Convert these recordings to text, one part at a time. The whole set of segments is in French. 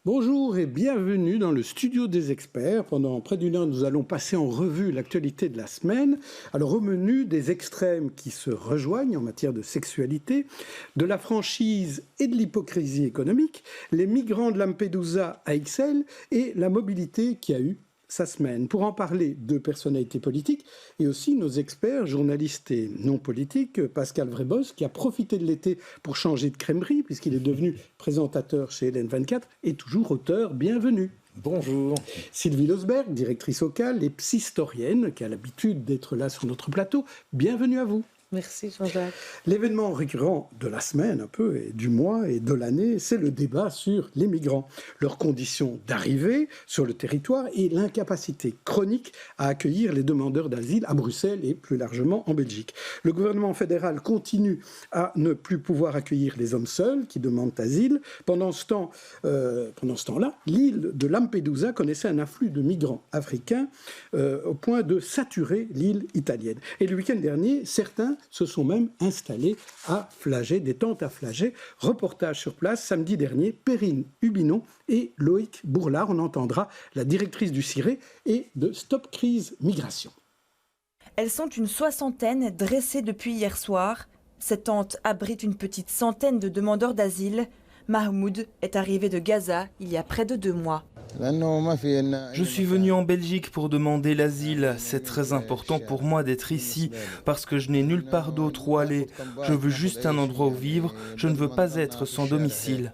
Bonjour et bienvenue dans le studio des experts. Pendant près d'une heure, nous allons passer en revue l'actualité de la semaine. Alors au menu, des extrêmes qui se rejoignent en matière de sexualité, de la franchise et de l'hypocrisie économique, les migrants de Lampedusa à Ixelles et la mobilité qui a eu sa semaine. Pour en parler, deux personnalités politiques et aussi nos experts, journalistes et non politiques, Pascal Vrébos, qui a profité de l'été pour changer de crèmerie, puisqu'il est devenu présentateur chez LN24 et toujours auteur. Bienvenue. Bonjour. Sylvie Losberg, directrice locale et psystorienne, qui a l'habitude d'être là sur notre plateau. Bienvenue à vous. Merci Jean-Jacques. L'événement récurrent de la semaine, un peu, et du mois et de l'année, c'est le débat sur les migrants, leurs conditions d'arrivée sur le territoire et l'incapacité chronique à accueillir les demandeurs d'asile à Bruxelles et plus largement en Belgique. Le gouvernement fédéral continue à ne plus pouvoir accueillir les hommes seuls qui demandent asile. Pendant ce temps-là, l'île de Lampedusa connaissait un afflux de migrants africains au point de saturer l'île italienne. Et le week-end dernier, certains se sont même installés à Flagey, des tentes à Flagey. Reportage sur place samedi dernier, Perrine Hubinon et Loïc Bourlard. On entendra la directrice du CIRE et de Stop Crise Migration. Elles sont une soixantaine dressées depuis hier soir. Ces tentes abritent une petite centaine de demandeurs d'asile. Mahmoud est arrivé de Gaza il y a près de 2 mois. Je suis venu en Belgique pour demander l'asile. C'est très important pour moi d'être ici parce que je n'ai nulle part d'autre où aller. Je veux juste un endroit où vivre. Je ne veux pas être sans domicile.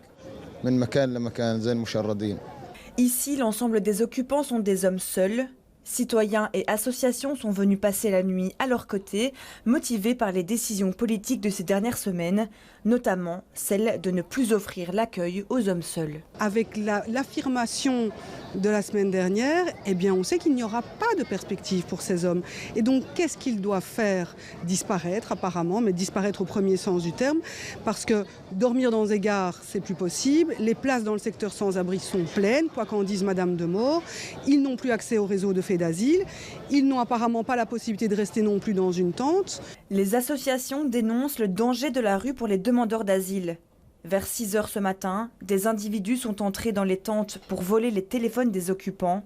Ici, l'ensemble des occupants sont des hommes seuls. Citoyens et associations sont venus passer la nuit à leur côté, motivés par les décisions politiques de ces dernières semaines, notamment celle de ne plus offrir l'accueil aux hommes seuls. Avec l'affirmation de la semaine dernière, eh bien, on sait qu'il n'y aura pas de perspective pour ces hommes. Et donc, qu'est-ce qu'ils doivent faire? Disparaître apparemment, mais disparaître au premier sens du terme, parce que dormir dans des gares, c'est plus possible. Les places dans le secteur sans-abri sont pleines, quoi qu'en dise Madame Demore. Ils n'ont plus accès au réseau de faits d'asile. Ils n'ont apparemment pas la possibilité de rester non plus dans une tente. Les associations dénoncent le danger de la rue pour les demandeurs d'asile. Vers 6 heures ce matin, des individus sont entrés dans les tentes pour voler les téléphones des occupants.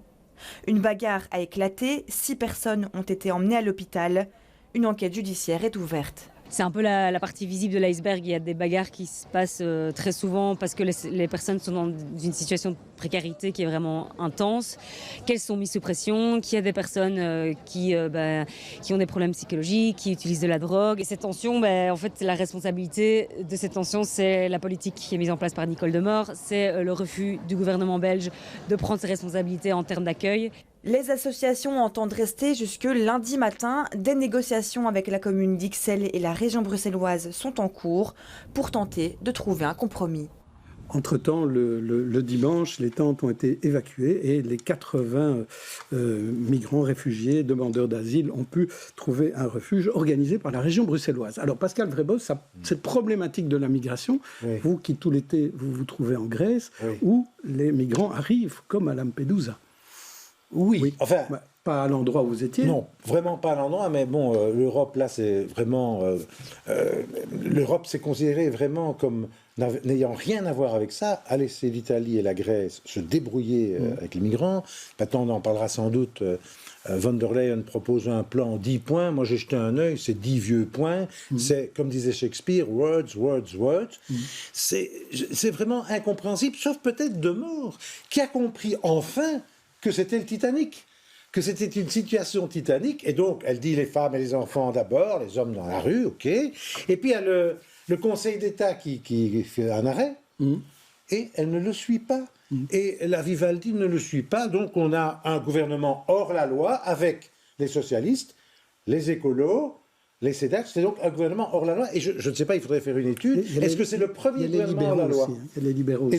Une bagarre a éclaté, 6 personnes ont été emmenées à l'hôpital. Une enquête judiciaire est ouverte. C'est un peu la partie visible de l'iceberg. Il y a des bagarres qui se passent très souvent parce que les personnes sont dans une situation de précarité qui est vraiment intense, qu'elles sont mises sous pression, qu'il y a des personnes qui ont des problèmes psychologiques, qui utilisent de la drogue. Et cette tension, en fait, la responsabilité de cette tension, c'est la politique qui est mise en place par Nicole Demore, c'est le refus du gouvernement belge de prendre ses responsabilités en termes d'accueil. Les associations entendent rester jusque lundi matin. Des négociations avec la commune d'Ixelles et la région bruxelloise sont en cours pour tenter de trouver un compromis. Entre-temps, le dimanche, les tentes ont été évacuées et les 80 migrants, réfugiés, demandeurs d'asile ont pu trouver un refuge organisé par la région bruxelloise. Alors Pascal Vrébos, cette problématique de la migration, oui. Vous qui tout l'été vous trouvez en Grèce, oui. Où les migrants arrivent comme à Lampedusa. Oui, enfin... Pas à l'endroit où vous étiez. Non, vraiment pas à l'endroit, mais bon, l'Europe, là, c'est vraiment... l'Europe s'est considérée vraiment comme n'ayant rien à voir avec ça, à laisser l'Italie et la Grèce se débrouiller avec les migrants. Maintenant, on en parlera sans doute. Von der Leyen propose un plan 10 points. Moi, j'ai jeté un œil, c'est 10 vieux points. C'est, comme disait Shakespeare, words, words, words. C'est vraiment incompréhensible, sauf peut-être Demore, qui a compris enfin que c'était le Titanic. Que c'était une situation titanique, et donc elle dit les femmes et les enfants d'abord, les hommes dans la rue, ok, et puis il y a le Conseil d'État qui fait un arrêt, et elle ne le suit pas, et la Vivaldi ne le suit pas, donc on a un gouvernement hors la loi avec les socialistes, les écolos, les CEDAC, c'est donc un gouvernement hors la loi, et je ne sais pas, il faudrait faire une étude, est-ce que c'est le premier gouvernement hors la loi? Il y a les libéraux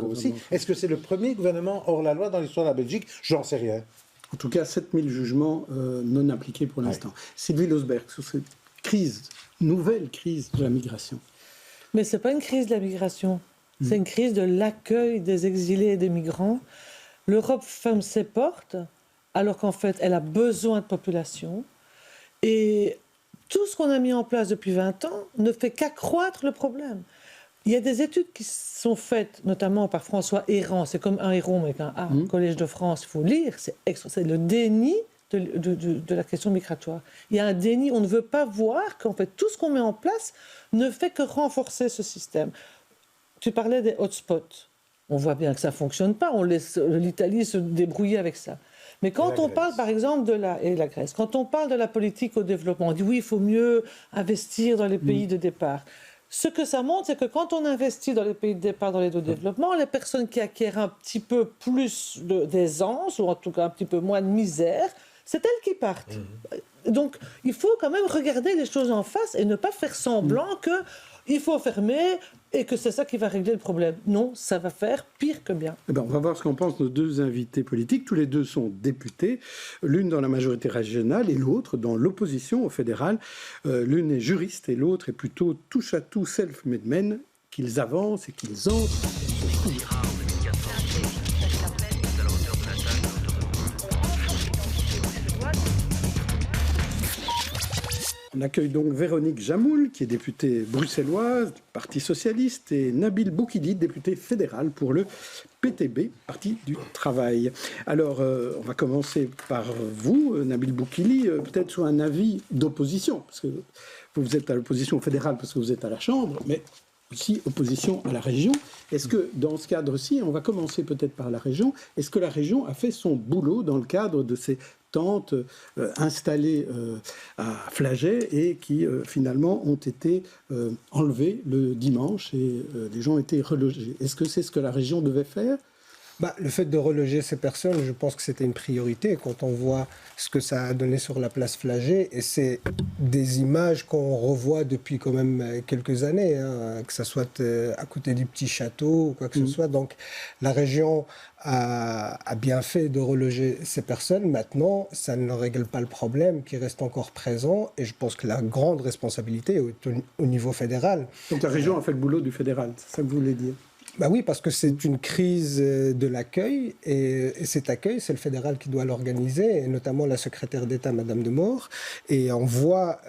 aussi. Est-ce que c'est le premier gouvernement hors la loi dans l'histoire de la Belgique? J'en sais rien. En tout cas, 7000 jugements non appliqués pour l'instant. Ouais. Sylvie Losberg, sur cette nouvelle crise de la migration. Mais ce n'est pas une crise de la migration, c'est une crise de l'accueil des exilés et des migrants. L'Europe ferme ses portes, alors qu'en fait, elle a besoin de population. Et tout ce qu'on a mis en place depuis 20 ans ne fait qu'accroître le problème. Il y a des études qui sont faites, notamment par François Héran, c'est comme un héron avec un A, Collège de France, il faut lire, c'est le déni de la question migratoire. Il y a un déni, on ne veut pas voir qu'en fait tout ce qu'on met en place ne fait que renforcer ce système. Tu parlais des hotspots. On voit bien que ça ne fonctionne pas, on laisse l'Italie se débrouiller avec ça. Mais quand on parle, par exemple, et la Grèce, quand on parle de la politique au développement, on dit oui, il faut mieux investir dans les pays de départ. Ce que ça montre, c'est que quand on investit dans les pays de départ, dans les deux développements, les personnes qui acquièrent un petit peu plus d'aisance, ou en tout cas un petit peu moins de misère, c'est elles qui partent. Donc, il faut quand même regarder les choses en face et ne pas faire semblant qu'il faut fermer et que c'est ça qui va régler le problème. Non, ça va faire pire que bien. On va voir ce qu'en pensent nos deux invités politiques. Tous les deux sont députés, l'une dans la majorité régionale et l'autre dans l'opposition au fédéral. L'une est juriste et l'autre est plutôt touche-à-tout self-made men qu'ils avancent et qu'ils entrent. On accueille donc Véronique Jamoul, qui est députée bruxelloise du Parti socialiste, et Nabil Boukili, député fédéral pour le PTB, Parti du Travail. Alors, on va commencer par vous, Nabil Boukili, peut-être sur un avis d'opposition, parce que vous êtes à l'opposition fédérale parce que vous êtes à la Chambre, mais aussi opposition à la région. Est-ce que, dans ce cadre-ci, on va commencer peut-être par la région, est-ce que la région a fait son boulot dans le cadre de ces tentes installées à Flagey et qui finalement ont été enlevées le dimanche et les gens ont été relogés? Est-ce que c'est ce que la région devait faire? Le fait de reloger ces personnes, je pense que c'était une priorité quand on voit ce que ça a donné sur la place Flagey. Et c'est des images qu'on revoit depuis quand même quelques années, que ce soit à côté du petit château ou quoi que ce soit. Donc la région a bien fait de reloger ces personnes. Maintenant, ça ne règle pas le problème qui reste encore présent. Et je pense que la grande responsabilité est au niveau fédéral. Donc la région a fait le boulot du fédéral, c'est ça que vous voulez dire? Oui, parce que c'est une crise de l'accueil et cet accueil, c'est le fédéral qui doit l'organiser, et notamment la secrétaire d'État, Madame de Maure. Et on voit,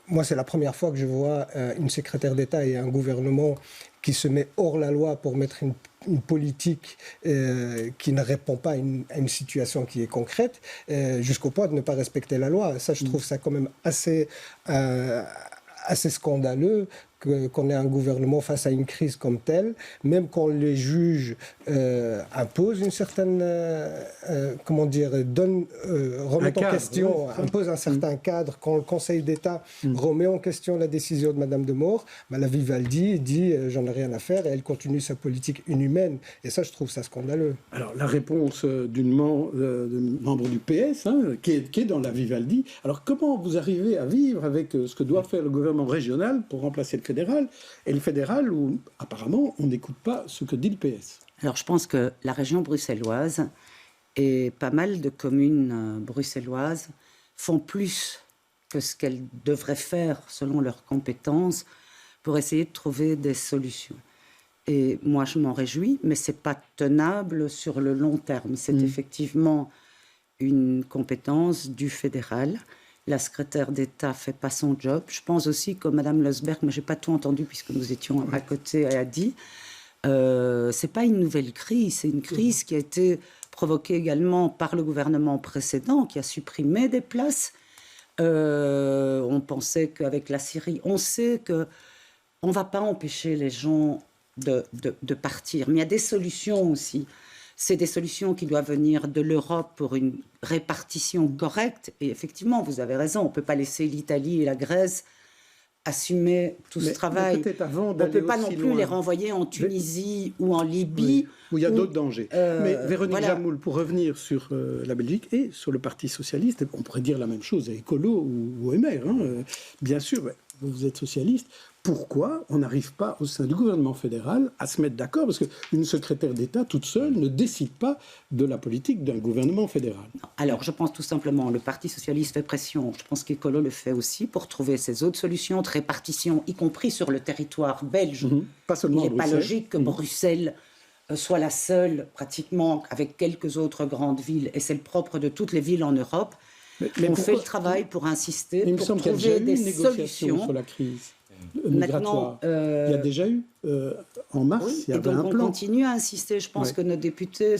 moi c'est la première fois que je vois une secrétaire d'État et un gouvernement qui se met hors la loi pour mettre une politique qui ne répond pas à une situation qui est concrète, jusqu'au point de ne pas respecter la loi. Ça, je trouve ça quand même assez scandaleux qu'on ait un gouvernement face à une crise comme telle, même quand les juges imposent une certaine, remettent en question, imposent un certain cadre, quand le Conseil d'État remet en question la décision de Madame de Maure, la Vivaldi dit j'en ai rien à faire et elle continue sa politique inhumaine. Et ça, je trouve ça scandaleux. Alors, la réponse d'une membre du PS, qui est dans la Vivaldi. Alors, comment vous arrivez à vivre avec ce que doit faire le gouvernement régional pour remplacer le fédéral, et le fédéral où, apparemment, on n'écoute pas ce que dit le PS? Alors, je pense que la région bruxelloise et pas mal de communes bruxelloises font plus que ce qu'elles devraient faire selon leurs compétences pour essayer de trouver des solutions. Et moi, je m'en réjouis, mais ce n'est pas tenable sur le long terme. C'est effectivement une compétence du fédéral. La secrétaire d'État ne fait pas son job. Je pense aussi que Mme Losberg, mais je n'ai pas tout entendu puisque nous étions à côté, elle a dit, ce n'est pas une nouvelle crise, c'est une crise qui a été provoquée également par le gouvernement précédent, qui a supprimé des places. On pensait qu'avec la Syrie, on sait qu'on ne va pas empêcher les gens de partir, mais il y a des solutions aussi. C'est des solutions qui doivent venir de l'Europe pour une répartition correcte. Et effectivement, vous avez raison, on ne peut pas laisser l'Italie et la Grèce assumer tout ce travail. On ne peut pas non plus les renvoyer en Tunisie ou en Libye. Où il y a d'autres dangers. Mais Véronique Jamoul, pour revenir sur la Belgique et sur le Parti socialiste, on pourrait dire la même chose à Écolo ou MR. Bien sûr, vous êtes socialiste. Pourquoi on n'arrive pas au sein du gouvernement fédéral à se mettre d'accord? Parce qu'une secrétaire d'État toute seule ne décide pas de la politique d'un gouvernement fédéral. Non. Alors je pense tout simplement le Parti socialiste fait pression, je pense qu'Écolo le fait aussi, pour trouver ces autres solutions de répartition, y compris sur le territoire belge. Pas seulement Il n'est pas logique que Bruxelles soit la seule, pratiquement, avec quelques autres grandes villes, et c'est le propre de toutes les villes en Europe. Mais on fait le travail pour insister, pour trouver des solutions. Sur la crise. migratoire. Il y a déjà eu, en mars, oui, il y avait un plan. Et donc on continue à insister. Je pense que nos députés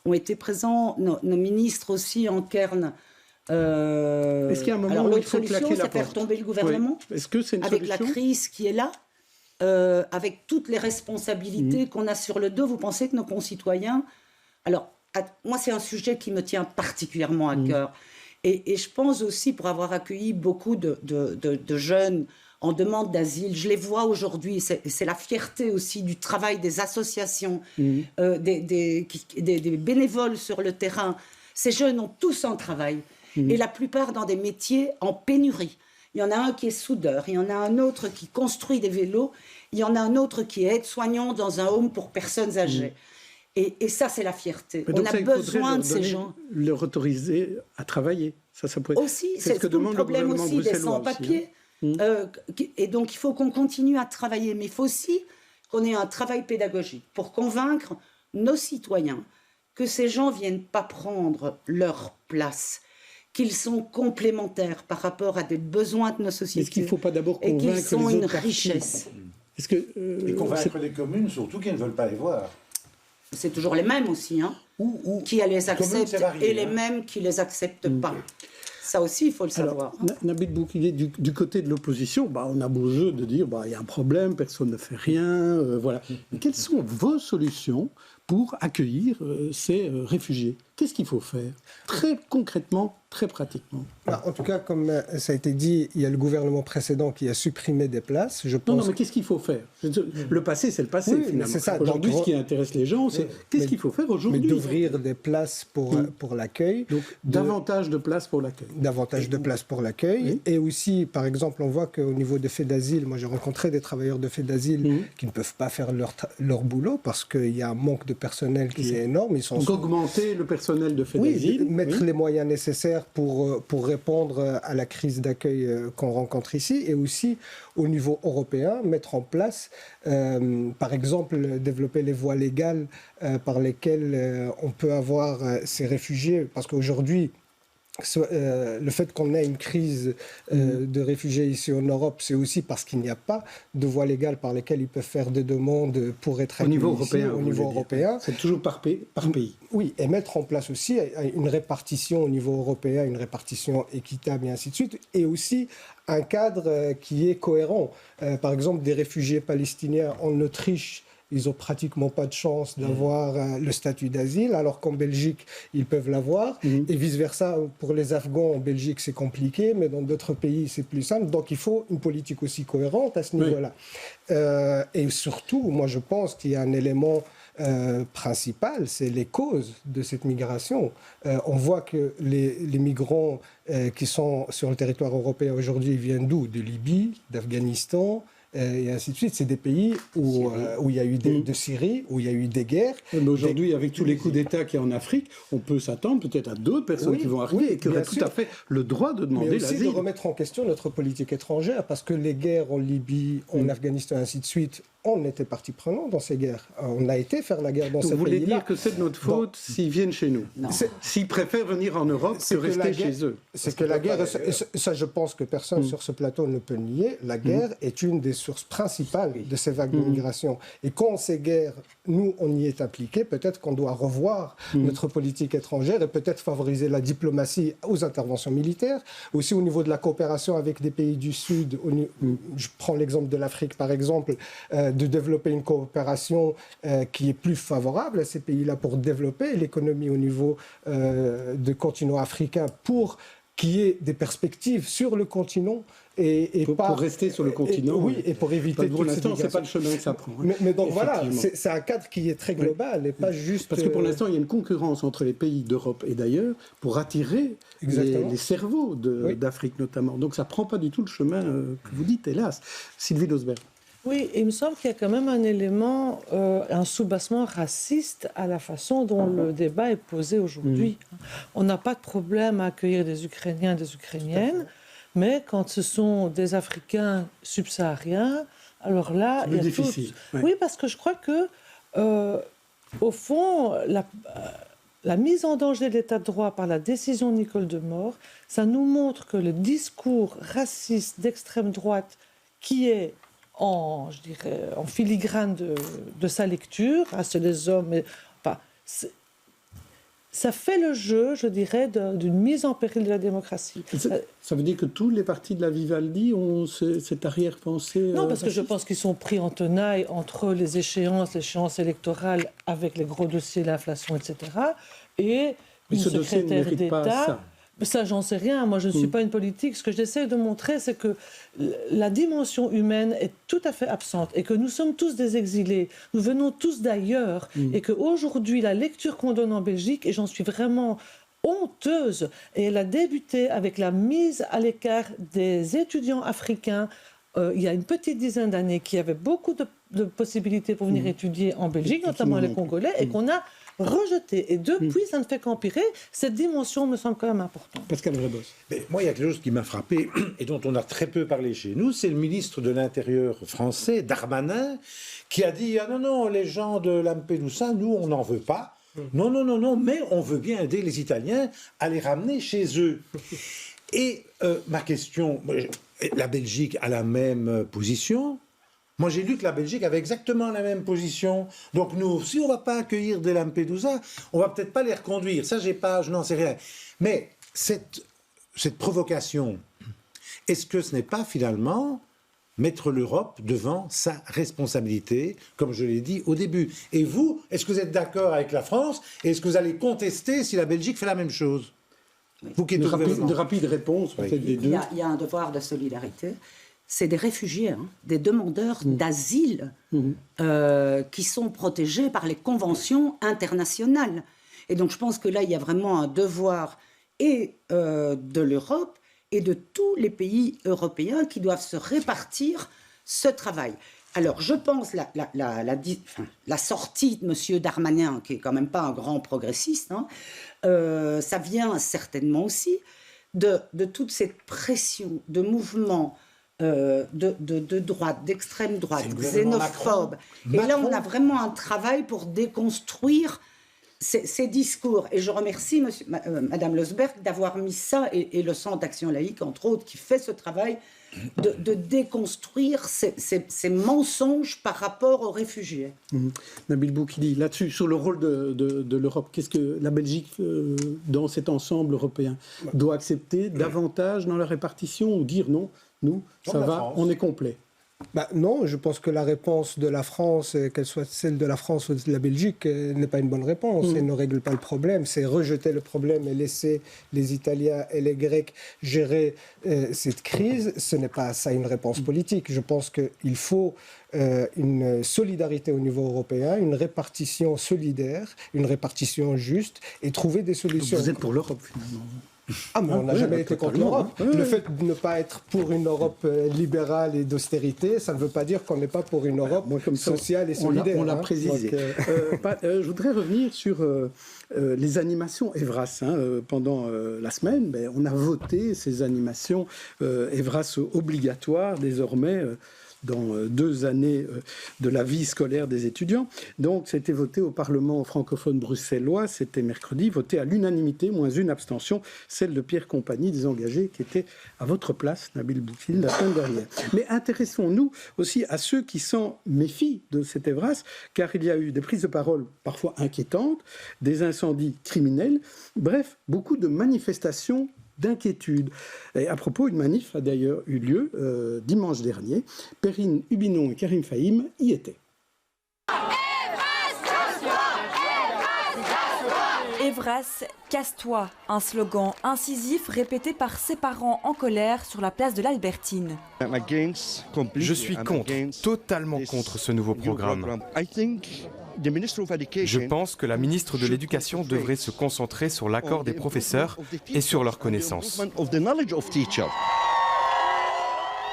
ont été présents, nos ministres aussi en Cairn. Est-ce qu'il y a un moment où il faut claquer la porte ? C'est faire tomber le gouvernement. Oui. Est-ce que c'est une avec solution ? La crise qui est là, avec toutes les responsabilités qu'on a sur le dos, vous pensez que nos concitoyens... Alors, moi, c'est un sujet qui me tient particulièrement à cœur. Et je pense aussi, pour avoir accueilli beaucoup de jeunes en demande d'asile, je les vois aujourd'hui, c'est la fierté aussi du travail des associations, des bénévoles sur le terrain. Ces jeunes ont tous un travail, et la plupart dans des métiers en pénurie. Il y en a un qui est soudeur, il y en a un autre qui construit des vélos, il y en a un autre qui est aide-soignant dans un home pour personnes âgées. Et ça, c'est la fierté. On a besoin de ces gens. Leur autoriser à travailler. Ça pourrait... Aussi, c'est ce que demande le problème aussi des sans-papiers. Et donc, il faut qu'on continue à travailler. Mais il faut aussi qu'on ait un travail pédagogique pour convaincre nos citoyens que ces gens ne viennent pas prendre leur place, qu'ils sont complémentaires par rapport à des besoins de nos sociétés. Est-ce qu'il ne faut pas d'abord convaincre les autres parties ? Et qu'ils sont une richesse. Et convaincre les communes, surtout, qui ne veulent pas les voir. C'est toujours les mêmes aussi, hein, qui les acceptent et les mêmes qui ne les acceptent pas. Ça aussi, il faut le savoir. Nabil Boukili, du côté de l'opposition, on a beau jeu de dire il y a un problème, personne ne fait rien, voilà. Mais quelles sont vos solutions pour accueillir ces réfugiés ? Qu'est-ce qu'il faut faire ? Très concrètement, très pratiquement. En tout cas, comme ça a été dit, il y a le gouvernement précédent qui a supprimé des places. Je pense... Non, mais qu'est-ce qu'il faut faire ? Le passé, c'est le passé, finalement. C'est ça. Aujourd'hui, ce qui intéresse les gens, c'est qu'est-ce qu'il faut faire aujourd'hui ? Mais d'ouvrir des places pour l'accueil. Donc, davantage de places pour l'accueil. Davantage de places pour l'accueil. Et aussi, par exemple, on voit qu'au niveau des faits d'asile, moi j'ai rencontré des travailleurs de faits d'asile qui ne peuvent pas faire leur boulot parce qu'il y a un manque de personnel qui est énorme. Donc augmenter le personnel de faits d'asile. Mettre les moyens nécessaires pour répondre à la crise d'accueil qu'on rencontre ici. Et aussi, au niveau européen, mettre en place, par exemple, développer les voies légales par lesquelles on peut avoir ces réfugiés. Parce qu'aujourd'hui, le fait qu'on ait une crise de réfugiés ici en Europe, c'est aussi parce qu'il n'y a pas de voies légales par lesquelles ils peuvent faire des demandes pour être accueillis au niveau européen. C'est toujours par pays. Oui, et mettre en place aussi une répartition au niveau européen, une répartition équitable et ainsi de suite, et aussi un cadre qui est cohérent. Par exemple, des réfugiés palestiniens en Autriche, ils n'ont pratiquement pas de chance d'avoir le statut d'asile, alors qu'en Belgique, ils peuvent l'avoir. Et vice-versa, pour les Afghans, en Belgique, c'est compliqué, mais dans d'autres pays, c'est plus simple. Donc, il faut une politique aussi cohérente à ce niveau-là. Et surtout, moi, je pense qu'il y a un élément principal, c'est les causes de cette migration. On voit que les migrants qui sont sur le territoire européen aujourd'hui viennent d'où ? De Libye, d'Afghanistan, et ainsi de suite. C'est des pays où il y a eu de Syrie, où il y a eu des guerres. Mais aujourd'hui, avec tous les coups d'État qu'il y a en Afrique, on peut s'attendre peut-être à d'autres personnes qui vont arriver et qui auraient tout à fait le droit de demander l'asile. Mais aussi de remettre en question notre politique étrangère, parce que les guerres en Libye, en Afghanistan, et ainsi de suite, on était partie prenante dans ces guerres. On a été faire la guerre dans ces pays-là. Vous voulez dire que c'est de notre faute s'ils viennent chez nous ? S'ils préfèrent venir en Europe que rester chez eux ? C'est que la guerre, ça je pense que personne sur ce plateau ne peut nier, la guerre est une des sources principales de ces vagues de migration. Et quand ces guerres, nous, on y est impliqués, peut-être qu'on doit revoir notre politique étrangère et peut-être favoriser la diplomatie aux interventions militaires. Aussi au niveau de la coopération avec des pays du Sud, je prends l'exemple de l'Afrique par exemple, de développer une coopération qui est plus favorable à ces pays-là pour développer l'économie au niveau du continent africain, pour qu'il y ait des perspectives sur le continent pour rester sur le continent. Oui, et pour éviter pour l'instant, c'est pas le chemin que ça prend. Mais donc voilà, c'est un cadre qui est très global et pas juste... Parce que pour l'instant, il y a une concurrence entre les pays d'Europe et d'ailleurs pour attirer les cerveaux d'Afrique notamment. Donc ça prend pas du tout le chemin que vous dites, hélas. Sylvie Losberg. Oui, il me semble qu'il y a quand même un élément, un soubassement raciste à la façon dont le débat est posé aujourd'hui. On n'a pas de problème à accueillir des Ukrainiens et des Ukrainiennes, mais quand ce sont des Africains subsahariens, alors là, il y a difficile. Oui, parce que je crois que, au fond, la mise en danger de l'état de droit par la décision de Nicole Demore, ça nous montre que le discours raciste d'extrême droite qui est en filigrane de sa lecture. Ah, c'est les hommes. Mais, enfin, ça fait le jeu, je dirais, d'une mise en péril de la démocratie. Ça veut dire que tous les partis de la Vivaldi ont cette arrière-pensée Non, parce que je pense qu'ils sont pris en tenaille entre les échéances électorales avec les gros dossiers, l'inflation, etc. Et une secrétaire d'État. Ça, j'en sais rien. Moi, je ne suis pas une politique. Ce que j'essaie de montrer, c'est que la dimension humaine est tout à fait absente et que nous sommes tous des exilés. Nous venons tous d'ailleurs et qu'aujourd'hui, la lecture qu'on donne en Belgique, et j'en suis vraiment honteuse, et elle a débuté avec la mise à l'écart des étudiants africains il y a une petite dizaine d'années qui avaient beaucoup de possibilités pour venir étudier en Belgique, notamment les Congolais, et qu'on a rejeté. Et depuis, ça ne fait qu'empirer. Cette dimension me semble quand même importante. Pascal Vrébos. Mais moi, il y a quelque chose qui m'a frappé et dont on a très peu parlé chez nous, c'est le ministre de l'Intérieur français, Darmanin, qui a dit « Ah non, les gens de Lampedusa, nous, on n'en veut pas. Non, mais on veut bien aider les Italiens à les ramener chez eux. » Et ma question, la Belgique a la même position. Moi, j'ai lu que la Belgique avait exactement la même position. Donc nous, si on ne va pas accueillir des Lampedusa, on ne va peut-être pas les reconduire. Ça, je n'en sais rien. Mais cette provocation, est-ce que ce n'est pas finalement mettre l'Europe devant sa responsabilité, comme je l'ai dit au début? Et vous, est-ce que vous êtes d'accord avec la France? Et est-ce que vous allez contester si la Belgique fait la même chose? Vous qui êtes une rapide réponse, peut-être des deux. Il y a un devoir de solidarité. C'est des réfugiés, des demandeurs d'asile qui sont protégés par les conventions internationales. Et donc je pense que là, il y a vraiment un devoir et de l'Europe et de tous les pays européens qui doivent se répartir ce travail. Alors je pense la sortie de M. Darmanin, qui est quand même pas un grand progressiste, ça vient certainement aussi de toute cette pression de mouvements de droite, d'extrême droite, xénophobe. Et là, on a vraiment un travail pour déconstruire ces discours. Et je remercie Madame Losberg d'avoir mis ça, et le Centre d'Action Laïque, entre autres, qui fait ce travail de déconstruire ces mensonges par rapport aux réfugiés. Nabil Boukili, là-dessus, sur le rôle de l'Europe, qu'est-ce que la Belgique, dans cet ensemble européen, doit accepter davantage dans la répartition ou dire non, nous, ça va, on est complet? Non, je pense que la réponse de la France, qu'elle soit celle de la France ou de la Belgique, n'est pas une bonne réponse. Elle ne règle pas le problème. C'est rejeter le problème et laisser les Italiens et les Grecs gérer cette crise. Ce n'est pas ça une réponse politique. Je pense qu'il faut une solidarité au niveau européen, une répartition solidaire, une répartition juste et trouver des solutions. Vous êtes pour l'Europe, finalement. Ah, mais on n'a jamais été contre l'Europe. Le fait de ne pas être pour une Europe libérale et d'austérité, ça ne veut pas dire qu'on n'est pas pour une Europe sociale et solidaire. On l'a précisé. Je voudrais revenir sur les animations Evras. Pendant la semaine, on a voté ces animations Evras obligatoires désormais dans 2 années de la vie scolaire des étudiants. Donc, c'était voté au Parlement francophone bruxellois, c'était mercredi, voté à l'unanimité, moins une abstention, celle de Pierre Compagnie, des engagés, qui était à votre place, Nabil Boukili, la semaine dernière. Mais intéressons-nous aussi à ceux qui s'en méfient de cet Evras, car il y a eu des prises de parole parfois inquiétantes, des incendies criminels, bref, beaucoup de manifestations d'inquiétude. Et à propos, une manif a d'ailleurs eu lieu dimanche dernier. Perrine Hubinon et Karim Fahim y étaient. Evras, casse-toi, un slogan incisif répété par ses parents en colère sur la place de l'Albertine. Je suis totalement contre ce nouveau programme. Je pense que la ministre de l'Éducation devrait se concentrer sur l'accord des professeurs et sur leurs connaissances.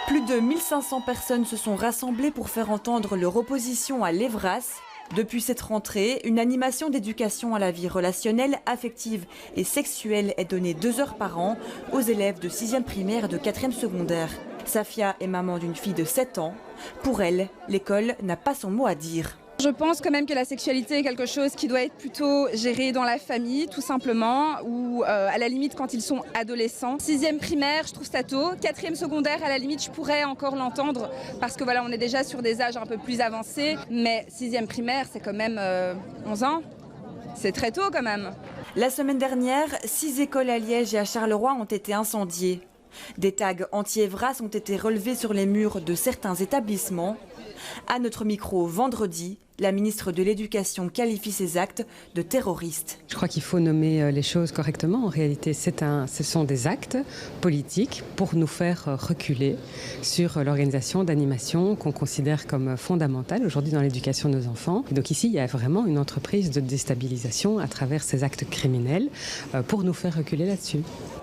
Plus de 1500 personnes se sont rassemblées pour faire entendre leur opposition à l'Evras. Depuis cette rentrée, une animation d'éducation à la vie relationnelle, affective et sexuelle est donnée 2 heures par an aux élèves de 6e primaire et de 4e secondaire. Safia est maman d'une fille de 7 ans. Pour elle, l'école n'a pas son mot à dire. Je pense quand même que la sexualité est quelque chose qui doit être plutôt géré dans la famille, tout simplement, ou à la limite quand ils sont adolescents. 6e primaire, je trouve ça tôt. 4e secondaire, à la limite, je pourrais encore l'entendre, parce que voilà, on est déjà sur des âges un peu plus avancés. Mais 6e primaire, c'est quand même 11 ans. C'est très tôt quand même. La semaine dernière, 6 écoles à Liège et à Charleroi ont été incendiées. Des tags anti-Evras ont été relevés sur les murs de certains établissements. À notre micro vendredi, la ministre de l'Éducation qualifie ces actes de terroristes. Je crois qu'il faut nommer les choses correctement. En réalité, ce sont des actes politiques pour nous faire reculer sur l'organisation d'animation qu'on considère comme fondamentale aujourd'hui dans l'éducation de nos enfants. Et donc ici, il y a vraiment une entreprise de déstabilisation à travers ces actes criminels pour nous faire reculer là-dessus.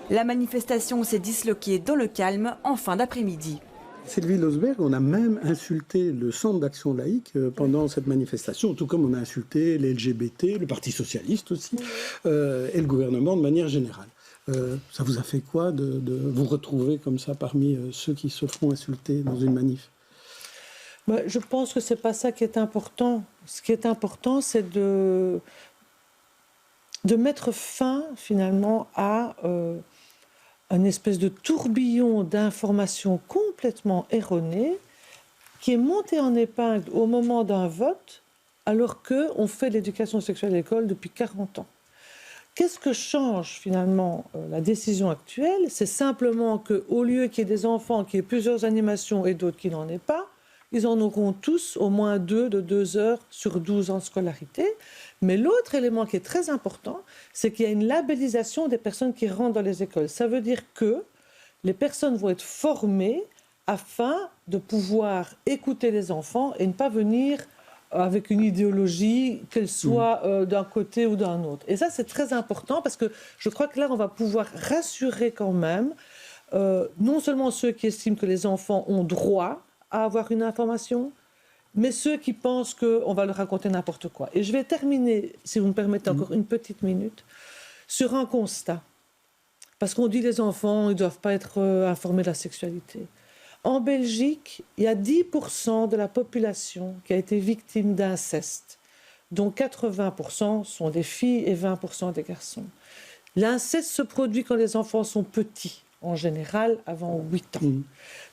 La manifestation s'est disloquée dans le calme en fin d'après-midi. Sylvie Losberg, on a même insulté le Centre d'action laïque pendant cette manifestation, tout comme on a insulté les LGBT, le Parti socialiste aussi, et le gouvernement de manière générale. Ça vous a fait quoi de vous retrouver comme ça parmi ceux qui se feront insulter dans une manif ? Je pense que c'est pas ça qui est important. Ce qui est important, c'est de mettre fin finalement à un espèce de tourbillon d'informations complètement erronées qui est monté en épingle au moment d'un vote alors qu'on fait l'éducation sexuelle à l'école depuis 40 ans. Qu'est-ce que change finalement la décision actuelle ? C'est simplement qu'au lieu qu'il y ait des enfants qui aient plusieurs animations et d'autres qui n'en aient pas, ils en auront tous au moins 2 heures sur 12 ans de scolarité. Mais l'autre élément qui est très important, c'est qu'il y a une labellisation des personnes qui rentrent dans les écoles. Ça veut dire que les personnes vont être formées afin de pouvoir écouter les enfants et ne pas venir avec une idéologie, qu'elle soit d'un côté ou d'un autre. Et ça, c'est très important parce que je crois que là, on va pouvoir rassurer quand même non seulement ceux qui estiment que les enfants ont droit à avoir une information, mais ceux qui pensent qu'on va leur raconter n'importe quoi. Et je vais terminer, si vous me permettez encore une petite minute, sur un constat. Parce qu'on dit les enfants, ils ne doivent pas être informés de la sexualité. En Belgique, il y a 10% de la population qui a été victime d'inceste, dont 80% sont des filles et 20% des garçons. L'inceste se produit quand les enfants sont petits, en général avant 8 ans.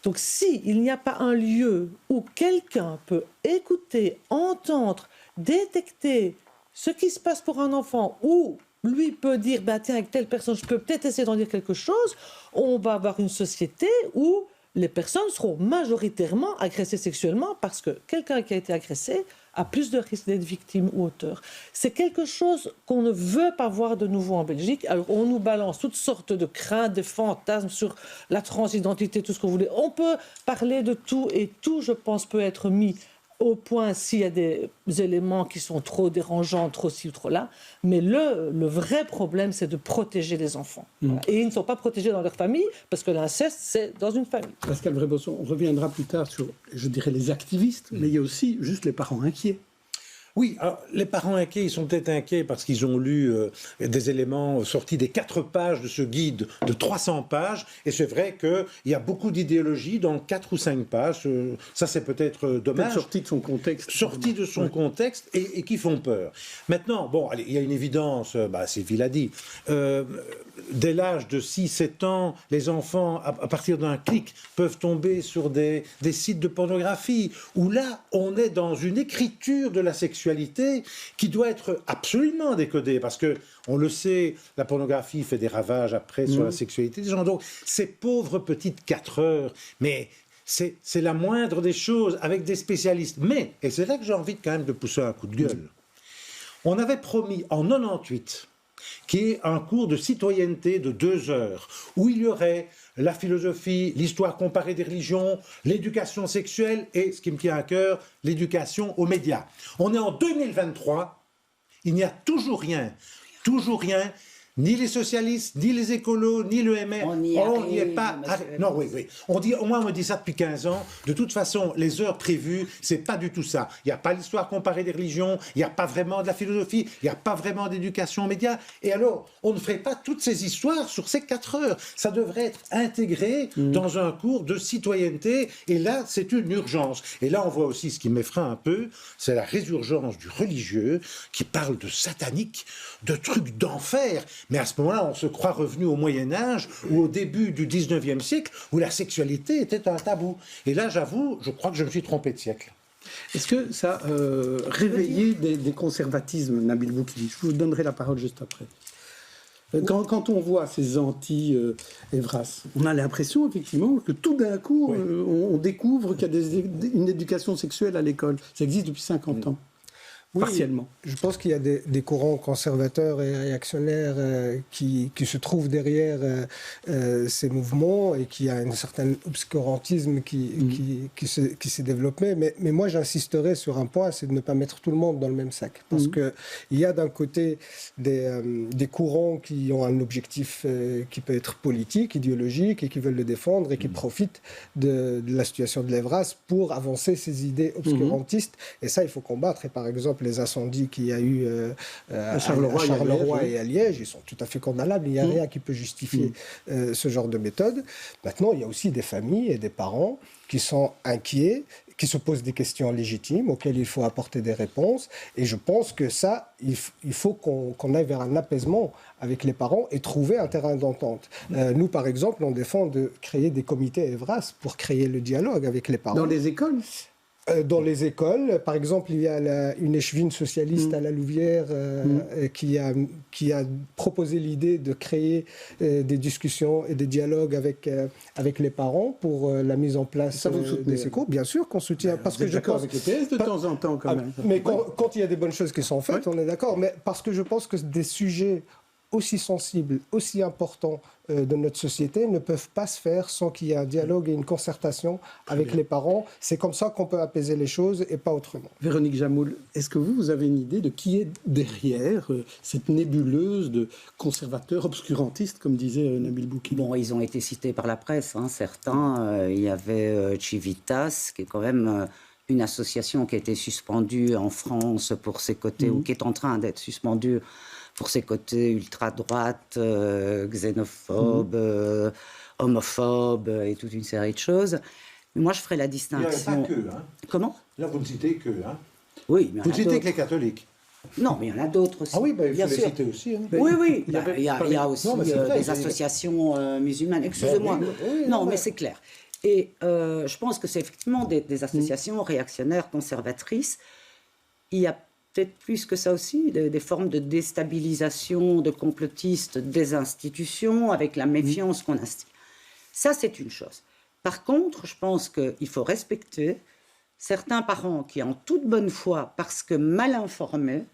Donc s'il n'y a pas un lieu où quelqu'un peut écouter, entendre, détecter ce qui se passe pour un enfant, ou lui peut dire, tiens, avec telle personne, je peux peut-être essayer d'en dire quelque chose, on va avoir une société où les personnes seront majoritairement agressées sexuellement parce que quelqu'un qui a été agressé a plus de risques d'être victime ou auteur. C'est quelque chose qu'on ne veut pas voir de nouveau en Belgique. Alors on nous balance toutes sortes de craintes, de fantasmes sur la transidentité, tout ce que vous voulez. On peut parler de tout et tout, je pense, peut être mis au point s'il y a des éléments qui sont trop dérangeants, trop ci ou trop là. Mais le vrai problème, c'est de protéger les enfants. Voilà. Et ils ne sont pas protégés dans leur famille, parce que l'inceste, c'est dans une famille. Pascal Vrébosson, on reviendra plus tard sur, je dirais, les activistes, mais il y a aussi juste les parents inquiets. Oui, alors, les parents inquiets, ils sont peut-être inquiets parce qu'ils ont lu des éléments sortis des 4 pages de ce guide de 300 pages. Et c'est vrai qu'il y a beaucoup d'idéologie dans 4 ou 5 pages. Ça, c'est peut-être dommage. Sorti de son contexte. Sorti de son contexte et qui font peur. Maintenant, bon, allez, il y a une évidence, Sylvie l'a dit. Dès l'âge de 6-7 ans, les enfants, à partir d'un clic, peuvent tomber sur des sites de pornographie, où là, on est dans une écriture de la sexualité qui doit être absolument décodée, parce que, on le sait, la pornographie fait des ravages après sur la sexualité des gens. Donc, ces pauvres petites 4 heures, mais c'est la moindre des choses, avec des spécialistes. Mais, et c'est là que j'ai envie quand même de pousser un coup de gueule, on avait promis en 98 qui est un cours de citoyenneté de 2 heures, où il y aurait la philosophie, l'histoire comparée des religions, l'éducation sexuelle et, ce qui me tient à cœur, l'éducation aux médias. On est en 2023, il n'y a toujours rien. Ni les socialistes, ni les écolos, ni le MR, on n'y est pas. Non, oui. On me dit ça depuis 15 ans. De toute façon, les heures prévues, c'est pas du tout ça. Il n'y a pas l'histoire comparée des religions, il n'y a pas vraiment de la philosophie, il n'y a pas vraiment d'éducation aux médias. Et alors, on ne ferait pas toutes ces histoires sur ces 4 heures. Ça devrait être intégré dans un cours de citoyenneté. Et là, c'est une urgence. Et là, on voit aussi ce qui m'effraie un peu, c'est la résurgence du religieux qui parle de satanique, de trucs d'enfer. Mais à ce moment-là, on se croit revenu au Moyen-Âge ou au début du 19e siècle où la sexualité était un tabou. Et là, j'avoue, je crois que je me suis trompé de siècle. Est-ce que ça a réveillé des conservatismes, Nabil Boukili? Je vous donnerai la parole juste après. Quand on voit ces anti-Evras, on a l'impression effectivement que tout d'un coup, on découvre qu'il y a une éducation sexuelle à l'école. Ça existe depuis 50 ans. Partiellement. Je pense qu'il y a des courants conservateurs et réactionnaires qui se trouvent derrière ces mouvements et qu'il y a un certain obscurantisme qui s'est développé. Mais moi, j'insisterai sur un point, c'est de ne pas mettre tout le monde dans le même sac. Parce qu'il y a d'un côté des courants qui ont un objectif qui peut être politique, idéologique, et qui veulent le défendre et qui profitent de la situation de l'Evras pour avancer ces idées obscurantistes. Et ça, il faut combattre. Et par exemple, les incendies qu'il y a eu à Charleroi et à Liège, ils sont tout à fait condamnables. Il n'y a rien qui peut justifier ce genre de méthode. Maintenant, il y a aussi des familles et des parents qui sont inquiets, qui se posent des questions légitimes auxquelles il faut apporter des réponses. Et je pense que ça, il faut qu'on aille vers un apaisement avec les parents et trouver un terrain d'entente. Nous, par exemple, on défend de créer des comités Evras pour créer le dialogue avec les parents. Dans les écoles ? Dans les écoles, par exemple, il y a une échevine socialiste à la Louvière qui a proposé l'idée de créer des discussions et des dialogues avec les parents pour la mise en place des écoles. Bien sûr qu'on soutient. Parce que je pense avec le PS de temps en temps, quand même. Mais quand il y a des bonnes choses qui sont faites, on est d'accord. Mais parce que je pense que des sujets aussi sensibles, aussi importants de notre société ne peuvent pas se faire sans qu'il y ait un dialogue et une concertation avec les parents. C'est comme ça qu'on peut apaiser les choses et pas autrement. Véronique Jamoul, est-ce que vous avez une idée de qui est derrière cette nébuleuse de conservateurs obscurantistes, comme disait Nabil Boukili? Bon, ils ont été cités par la presse, certains. Il y avait Civitas, qui est quand même une association qui a été suspendue en France pour ses côtés, ou qui est en train d'être suspendue pour ses côtés ultra-droite, xénophobes, homophobes et toute une série de choses. Mais moi, je ferai la distinction. Il n'y en a pas que. Comment? Là, vous ne citez que. Oui, mais vous ne citez que les catholiques. Non, mais il y en a d'autres aussi. Ah oui, il bien faut sûr. les citer aussi. Oui. Il y a aussi des associations musulmanes. Excusez-moi. Mais c'est clair. Et je pense que c'est effectivement des associations réactionnaires, conservatrices. Il y a peut-être plus que ça aussi, des formes de déstabilisation, de complotistes des institutions, avec la méfiance qu'on instille. Ça, c'est une chose. Par contre, je pense qu'il faut respecter certains parents qui, en toute bonne foi, parce que mal informés,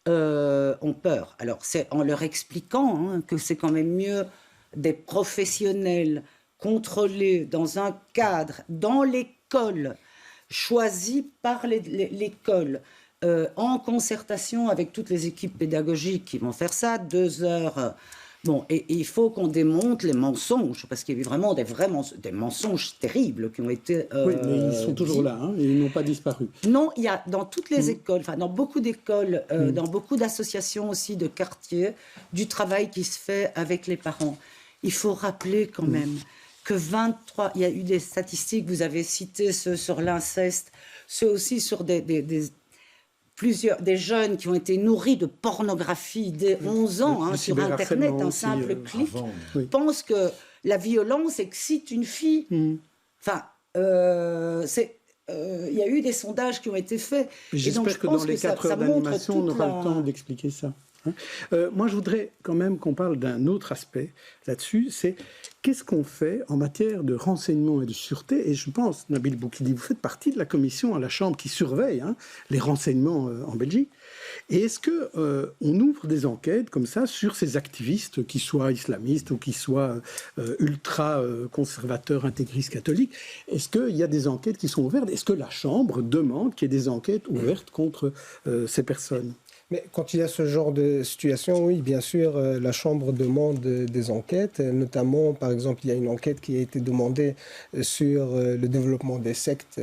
ont peur. Alors, c'est en leur expliquant que c'est quand même mieux des professionnels contrôlés dans un cadre, dans l'école, choisi par l'école, en concertation avec toutes les équipes pédagogiques qui vont faire ça, 2 heures. Bon, et il faut qu'on démonte les mensonges, parce qu'il y a eu vraiment des mensonges terribles qui ont été... oui, mais ils sont toujours là, et ils n'ont pas disparu. Non, il y a dans toutes les écoles, enfin dans beaucoup d'écoles, dans beaucoup d'associations aussi de quartiers, du travail qui se fait avec les parents. Il faut rappeler quand même que 23... Il y a eu des statistiques, vous avez cité ceux sur l'inceste, ceux aussi sur des jeunes qui ont été nourris de pornographie dès 11 ans sur Internet, un simple clic, pensent que la violence excite une fille. Enfin, il y a eu des sondages qui ont été faits. J'espère que dans les 4 heures d'animation, on aura le temps d'expliquer ça. Moi, je voudrais quand même qu'on parle d'un autre aspect là-dessus, c'est qu'est-ce qu'on fait en matière de renseignement et de sûreté. Et je pense, Nabil Boukili, vous faites partie de la commission à la Chambre qui surveille les renseignements en Belgique. Et est-ce qu'on ouvre des enquêtes comme ça sur ces activistes, qui soient islamistes ou qui soient ultra-conservateurs, intégristes, catholiques? Est-ce qu'il y a des enquêtes qui sont ouvertes? Est-ce que la Chambre demande qu'il y ait des enquêtes ouvertes contre ces personnes? Mais quand il y a ce genre de situation, oui, bien sûr, la Chambre demande des enquêtes. Notamment, par exemple, il y a une enquête qui a été demandée sur le développement des sectes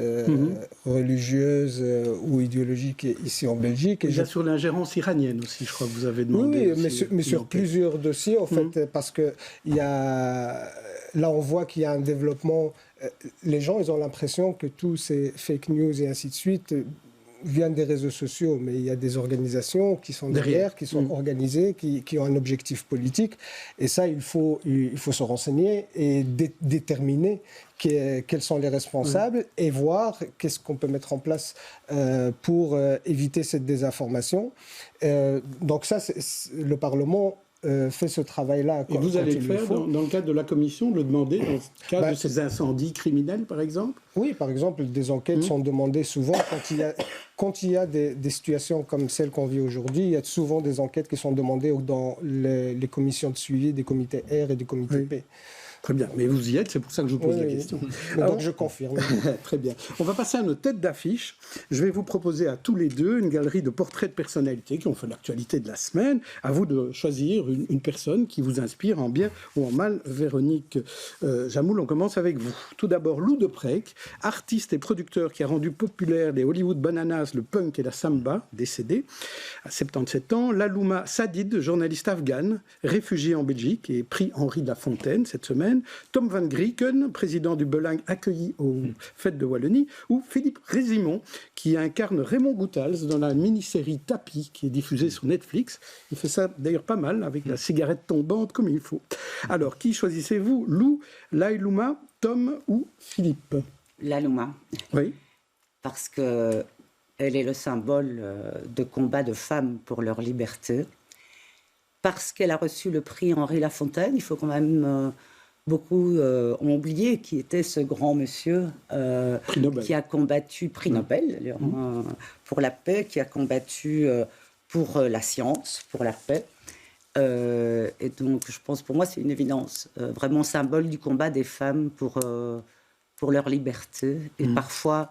religieuses ou idéologiques ici en Belgique. Et sur l'ingérence iranienne aussi, je crois que vous avez demandé. Oui, mais sur plusieurs dossiers, en fait, parce que là, on voit qu'il y a un développement. Les gens, ils ont l'impression que tous ces fake news et ainsi de suite viennent des réseaux sociaux, mais il y a des organisations qui sont derrière, qui sont organisées, qui ont un objectif politique. Et ça, il faut se renseigner et déterminer quels sont les responsables et voir qu'est-ce qu'on peut mettre en place pour éviter cette désinformation. Donc ça, le Parlement fait ce travail-là. Et vous allez le faire dans le cadre de la commission, le demander dans le cadre de ces incendies criminels, par exemple? Oui, par exemple, des enquêtes sont demandées souvent quand il y a des situations comme celle qu'on vit aujourd'hui. Il y a souvent des enquêtes qui sont demandées dans les commissions de suivi des comités R et des comités P. Très bien, mais vous y êtes, c'est pour ça que je vous pose la question. Donc je confirme. Très bien. On va passer à nos têtes d'affiche. Je vais vous proposer à tous les deux une galerie de portraits de personnalités qui ont fait l'actualité de la semaine. À vous de choisir une personne qui vous inspire en bien ou en mal. Véronique Jamoul, on commence avec vous. Tout d'abord, Lou de Preek, artiste et producteur qui a rendu populaire les Hollywood Bananas, le punk et la samba, décédé à 77 ans. Lalouma Sadid, journaliste afghane, réfugié en Belgique et prix Henri de la Fontaine cette semaine. Tom van Grieken, président du Belang, accueilli aux Fêtes de Wallonie, ou Philippe Résimond, qui incarne Raymond Goethals dans la mini-série Tapis, qui est diffusée sur Netflix. Il fait ça d'ailleurs pas mal, avec la cigarette tombante comme il faut. Alors, qui choisissez-vous? Lou, Lalouma, Tom ou Philippe? Lalouma. Oui. Parce qu'elle est le symbole de combat de femmes pour leur liberté. Parce qu'elle a reçu le prix Henri Lafontaine, il faut quand même... Beaucoup ont oublié qui était ce grand monsieur qui a combattu, prix Nobel d'ailleurs, pour la paix, qui a combattu pour la science, pour la paix. Et donc, je pense, pour moi, c'est une évidence. Vraiment symbole du combat des femmes pour leur liberté et parfois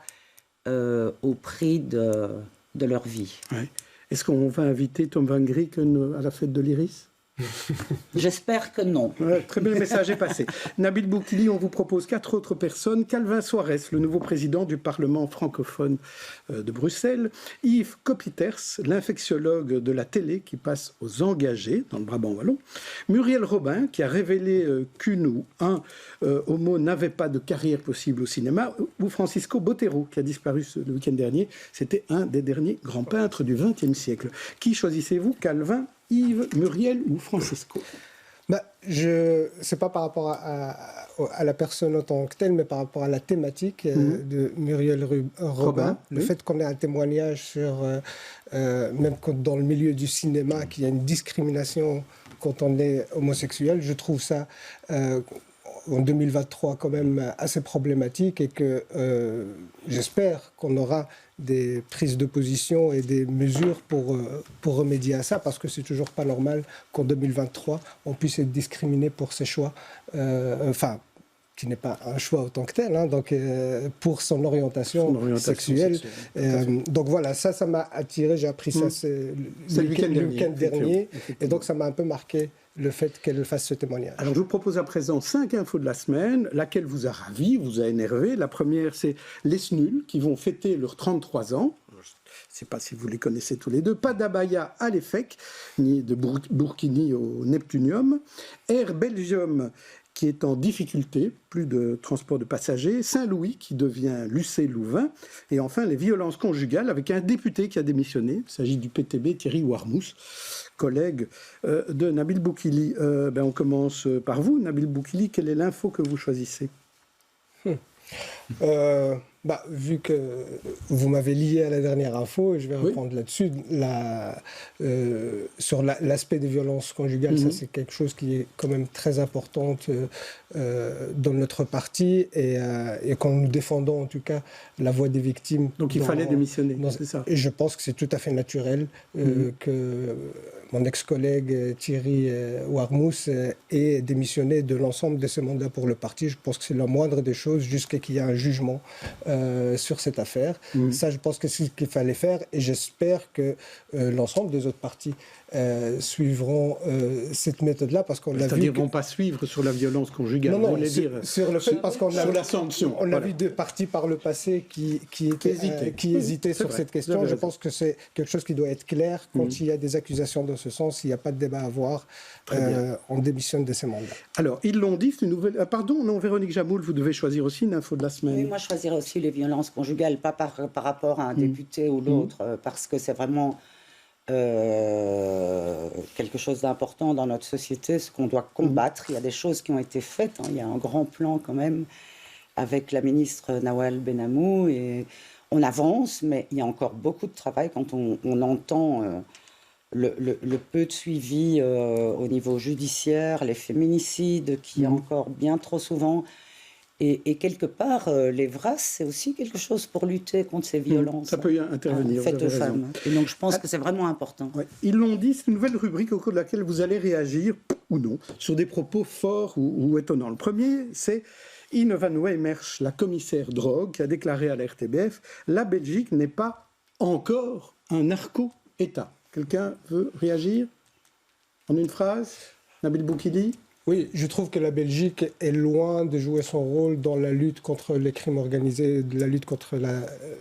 au prix de leur vie. Ouais. Est-ce qu'on va inviter Tom van Grieken à la fête de l'Iris? J'espère que non. Ouais, très bien, le message est passé. Nabil Boukili, on vous propose 4 autres personnes. Calvin Soares, le nouveau président du Parlement francophone de Bruxelles. Yves Copiters, l'infectiologue de la télé qui passe aux engagés dans le Brabant wallon. Muriel Robin, qui a révélé qu'une ou un homo n'avait pas de carrière possible au cinéma. Ou Francisco Botero, qui a disparu le week-end dernier. C'était un des derniers grands peintres du XXe siècle. Qui choisissez-vous, Calvin, Yves, Muriel ou Francisco? C'est pas par rapport à la personne en tant que telle, mais par rapport à la thématique de Muriel Robin. Le fait qu'on ait un témoignage sur, même dans le milieu du cinéma, qu'il y a une discrimination quand on est homosexuel, je trouve ça en 2023 quand même assez problématique et que j'espère qu'on aura des prises de position et des mesures pour remédier à ça, parce que c'est toujours pas normal qu'en 2023 on puisse être discriminé pour ses choix, qui n'est pas un choix en tant que tel, donc pour son orientation sexuelle. Donc voilà, ça m'a attiré, j'ai appris ça le week-end dernier, et donc ça m'a un peu marqué le fait qu'elle fasse ce témoignage. Alors je vous propose à présent 5 infos de la semaine, laquelle vous a ravi, vous a énervé. La première, c'est les SNUL qui vont fêter leurs 33 ans. Je ne sais pas si vous les connaissez tous les deux. Pas d'abaya à l'EFEC, ni de Burkini au Neptunium. Air Belgium qui est en difficulté, plus de transport de passagers, Saint-Louis qui devient Lucé-Louvain, et enfin les violences conjugales avec un député qui a démissionné, il s'agit du PTB, Thierry Warmous, collègue de Nabil Boukili. On commence par vous, Nabil Boukili, quelle est l'info que vous choisissez? Vu que vous m'avez lié à la dernière info, je vais reprendre là-dessus. Sur l'aspect des violences conjugales, ça c'est quelque chose qui est quand même très important dans notre parti et quand nous défendons en tout cas la voix des victimes. Donc il fallait démissionner, c'est ça? Et je pense que c'est tout à fait naturel que mon ex-collègue Thierry Warmous ait démissionné de l'ensemble de ses mandats pour le parti. Je pense que c'est la moindre des choses jusqu'à qu'il y ait un jugement sur cette affaire. Ça, je pense que c'est ce qu'il fallait faire et j'espère que l'ensemble des autres partis suivront cette méthode-là parce qu'on a vu... C'est-à-dire vont pas suivre sur la violence conjugale, non, dire sur le fait parce qu'on a sur la sanction. On a vu des partis par le passé qui hésitaient sur cette question. Je pense que c'est quelque chose qui doit être clair. Quand il y a des accusations dans ce sens, il n'y a pas de débat à avoir. On démissionne de ces mandats. Alors, ils l'ont dit, c'est une nouvelle... pardon, non, Véronique Jamoul, vous devez choisir aussi une info de la semaine. Oui, moi je choisirais aussi les violences conjugales, pas par rapport à un député ou l'autre, parce que c'est vraiment... quelque chose d'important dans notre société, ce qu'on doit combattre. Il y a des choses qui ont été faites. Il y a un grand plan quand même avec la ministre Nawal Benamou et on avance, mais il y a encore beaucoup de travail quand on entend le peu de suivi au niveau judiciaire, les féminicides qui encore bien trop souvent. Et quelque part, les VRAS, c'est aussi quelque chose pour lutter contre ces violences. Ça peut y intervenir. Faites aux femmes. Et donc, je pense que c'est vraiment important. Ouais. Ils l'ont dit, c'est une nouvelle rubrique au cours de laquelle vous allez réagir, ou non, sur des propos forts ou étonnants. Le premier, c'est Ine van Wijmersch, la commissaire drogue, qui a déclaré à la RTBF « La Belgique n'est pas encore un narco-État ». Quelqu'un veut réagir en une phrase? Nabil Boukili? Oui, je trouve que la Belgique est loin de jouer son rôle dans la lutte contre les crimes organisés, de la lutte contre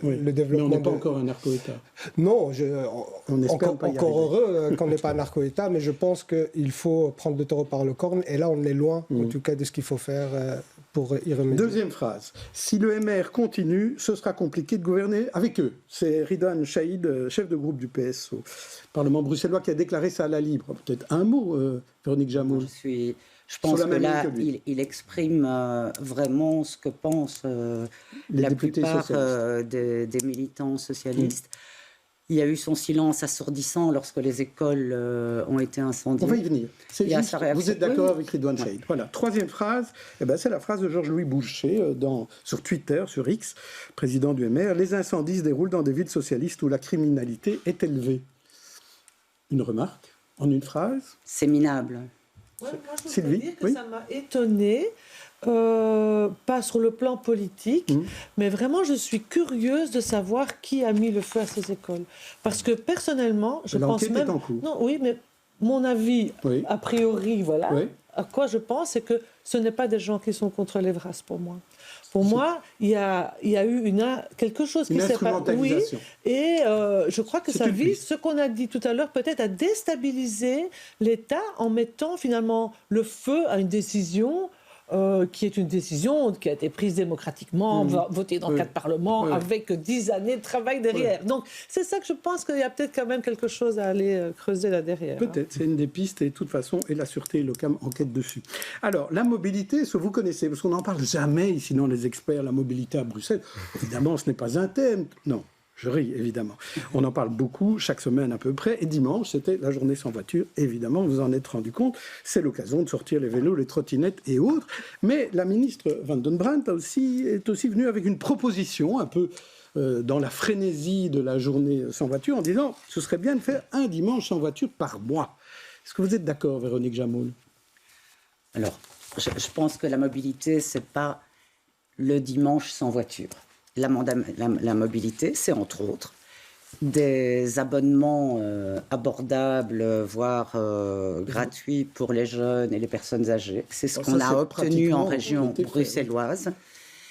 le développement. Mais on n'est pas encore un narco-État. Non, on espère encore heureux qu'on n'est pas un narco-État, mais je pense qu'il faut prendre le taureau par le corne. Et là, on est loin, en tout cas, de ce qu'il faut faire pour y remédier. Deuxième phrase. Si le MR continue, ce sera compliqué de gouverner avec eux. C'est Ridwan Chahid, chef de groupe du PS au Parlement bruxellois, qui a déclaré ça à la Libre. Peut-être un mot, Véronique Jamoul. Je pense que là, il exprime vraiment ce que pensent la plupart des militants socialistes. Il y a eu son silence assourdissant lorsque les écoles ont été incendiées. On va y venir. Vous êtes d'accord avec Ridwan Chahid. Voilà. Troisième phrase, c'est la phrase de Georges-Louis Boucher sur Twitter, sur X, président du MR. Les incendies se déroulent dans des villes socialistes où la criminalité est élevée. Une remarque en une phrase? C'est minable. Ouais, moi, je voudrais dire que ça m'a étonnée, pas sur le plan politique, mais vraiment, je suis curieuse de savoir qui a mis le feu à ces écoles. Parce que personnellement, je pense même... Est en cours. Non, oui, mais mon avis, a priori, voilà, à quoi je pense, c'est que ce n'est pas des gens qui sont contre les VRAS pour moi. Pour moi, il y a eu quelque chose qui s'est passé. Oui, et je crois que ça vise ce qu'on a dit tout à l'heure, peut-être à déstabiliser l'État en mettant finalement le feu à une décision qui est une décision qui a été prise démocratiquement, votée dans 4 parlements, avec 10 années de travail derrière. Donc, c'est ça que je pense qu'il y a peut-être quand même quelque chose à aller creuser là derrière. Peut-être, c'est une des pistes, et de toute façon, et la Sûreté et l'OCAM enquêtent dessus. Alors, la mobilité, ce que vous connaissez, parce qu'on n'en parle jamais ici dans les experts, la mobilité à Bruxelles, évidemment, ce n'est pas un thème, non. Je ris, évidemment. On en parle beaucoup, chaque semaine à peu près. Et dimanche, c'était la journée sans voiture. Évidemment, vous en êtes rendu compte. C'est l'occasion de sortir les vélos, les trottinettes et autres. Mais la ministre Van den Brandt est aussi venue avec une proposition, un peu dans la frénésie de la journée sans voiture, en disant « ce serait bien de faire un dimanche sans voiture par mois ». Est-ce que vous êtes d'accord, Véronique Jamoul? Alors, je pense que la mobilité, ce n'est pas le dimanche sans voiture. La mobilité, c'est entre autres des abonnements abordables, voire gratuits pour les jeunes et les personnes âgées. C'est ce qu'on a obtenu en région bruxelloise.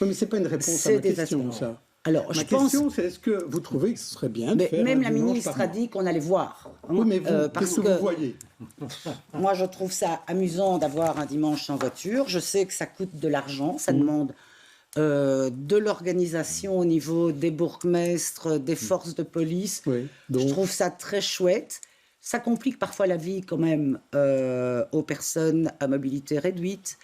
Oui, mais ce n'est pas une réponse à ma question, ça. Alors, ma question, c'est est-ce que vous trouvez que ce serait bien de faire même un la ministre a dit qu'on allait voir. Oui, mais vous, qu'est-ce que vous voyez? Moi, je trouve ça amusant d'avoir un dimanche sans voiture. Je sais que ça coûte de l'argent, ça demande... de l'organisation au niveau des bourgmestres, des forces de police. Donc... Je trouve ça très chouette. Ça complique parfois la vie quand même aux personnes à mobilité réduite,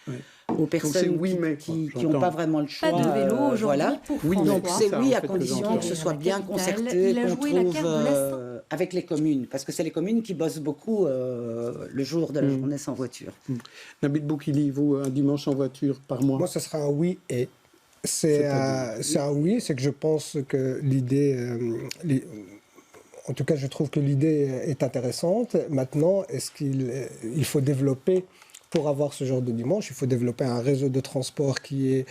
aux personnes qui n'ont pas vraiment le choix. Pas de vélo aujourd'hui pour François. Donc c'est oui à condition que ce soit bien concerté, qu'on trouve avec les communes, parce que c'est les communes qui bossent beaucoup le jour de la journée sans voiture. Nabil Boukili, vous, un dimanche sans voiture par mois? Moi, ce sera un oui et... C'est un oui, c'est que je pense que l'idée... En tout cas, je trouve que l'idée est intéressante. Maintenant, est-ce qu'il faut développer, pour avoir ce genre de dimanche, il faut développer un réseau de transport qui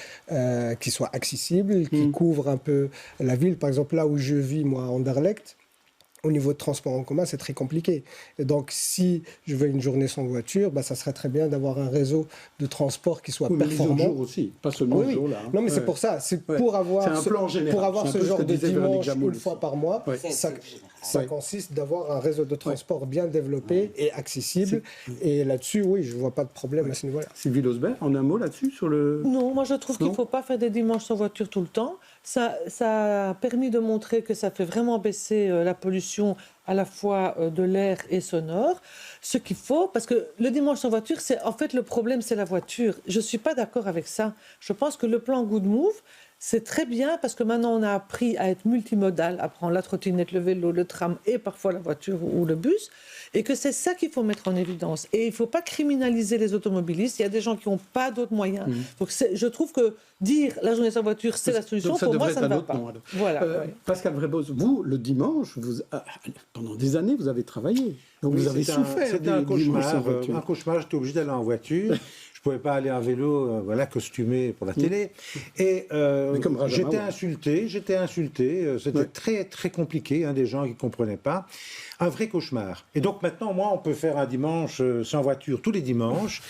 soit accessible, qui couvre un peu la ville. Par exemple, là où je vis, moi, à Anderlecht, au niveau de transport en commun, c'est très compliqué. Et donc, si je veux une journée sans voiture, ça serait très bien d'avoir un réseau de transport qui soit performant. Les autres jours aussi, pas seulement le jour là. Non, mais c'est pour ça. C'est pour avoir ce genre de dimanche une fois par mois. Ça consiste d'avoir un réseau de transport bien développé et accessible. Et là-dessus, oui, je ne vois pas de problème à ce niveau-là. Sylvie Losbert, en un mot là-dessus sur le... Non, moi je trouve qu'il ne faut pas faire des dimanches sans voiture tout le temps. Ça a permis de montrer que ça fait vraiment baisser la pollution à la fois de l'air et sonore. Ce qu'il faut, parce que le dimanche sans voiture, en fait le problème c'est la voiture. Je ne suis pas d'accord avec ça. Je pense que le plan Good Move, c'est très bien parce que maintenant on a appris à être multimodal, à prendre la trottinette, le vélo, le tram et parfois la voiture ou le bus, et que c'est ça qu'il faut mettre en évidence. Et il ne faut pas criminaliser les automobilistes. Il y a des gens qui n'ont pas d'autres moyens. Donc je trouve que dire la journée sans voiture, c'est la solution. Pour moi, ça ne va pas. Voilà, Pascal Vrébos, vous, le dimanche, pendant des années, vous avez travaillé. Donc vous avez souffert. C'était un cauchemar. J'étais obligé d'aller en voiture. Je ne pouvais pas aller en vélo costumé pour la télé. Et j'étais insulté. C'était très, très compliqué, des gens qui ne comprenaient pas. Un vrai cauchemar. Et donc maintenant, moi, on peut faire un dimanche sans voiture tous les dimanches.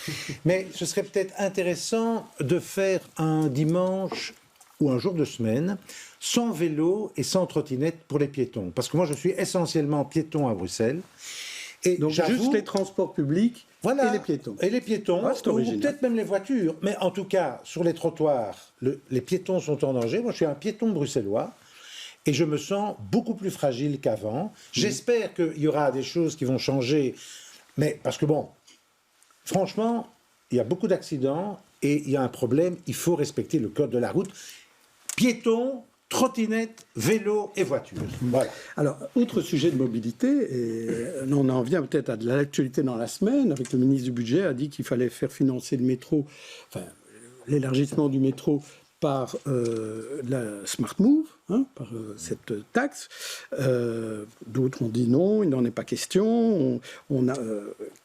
Mais ce serait peut-être intéressant de faire un dimanche ou un jour de semaine sans vélo et sans trottinette pour les piétons. Parce que moi, je suis essentiellement piéton à Bruxelles. Et donc juste les transports publics et les piétons. Et les piétons, ou peut-être même les voitures. Mais en tout cas, sur les trottoirs, les piétons sont en danger. Moi, je suis un piéton bruxellois et je me sens beaucoup plus fragile qu'avant. J'espère qu'il y aura des choses qui vont changer. Mais parce que franchement, il y a beaucoup d'accidents et il y a un problème. Il faut respecter le code de la route. Piétons, trottinette, vélo et voiture. Voilà. Alors, autre sujet de mobilité, et on en vient peut-être à de l'actualité dans la semaine, avec le ministre du Budget a dit qu'il fallait faire financer le métro, l'élargissement du métro par la Smart Move, par cette taxe. D'autres ont dit non, il n'en est pas question.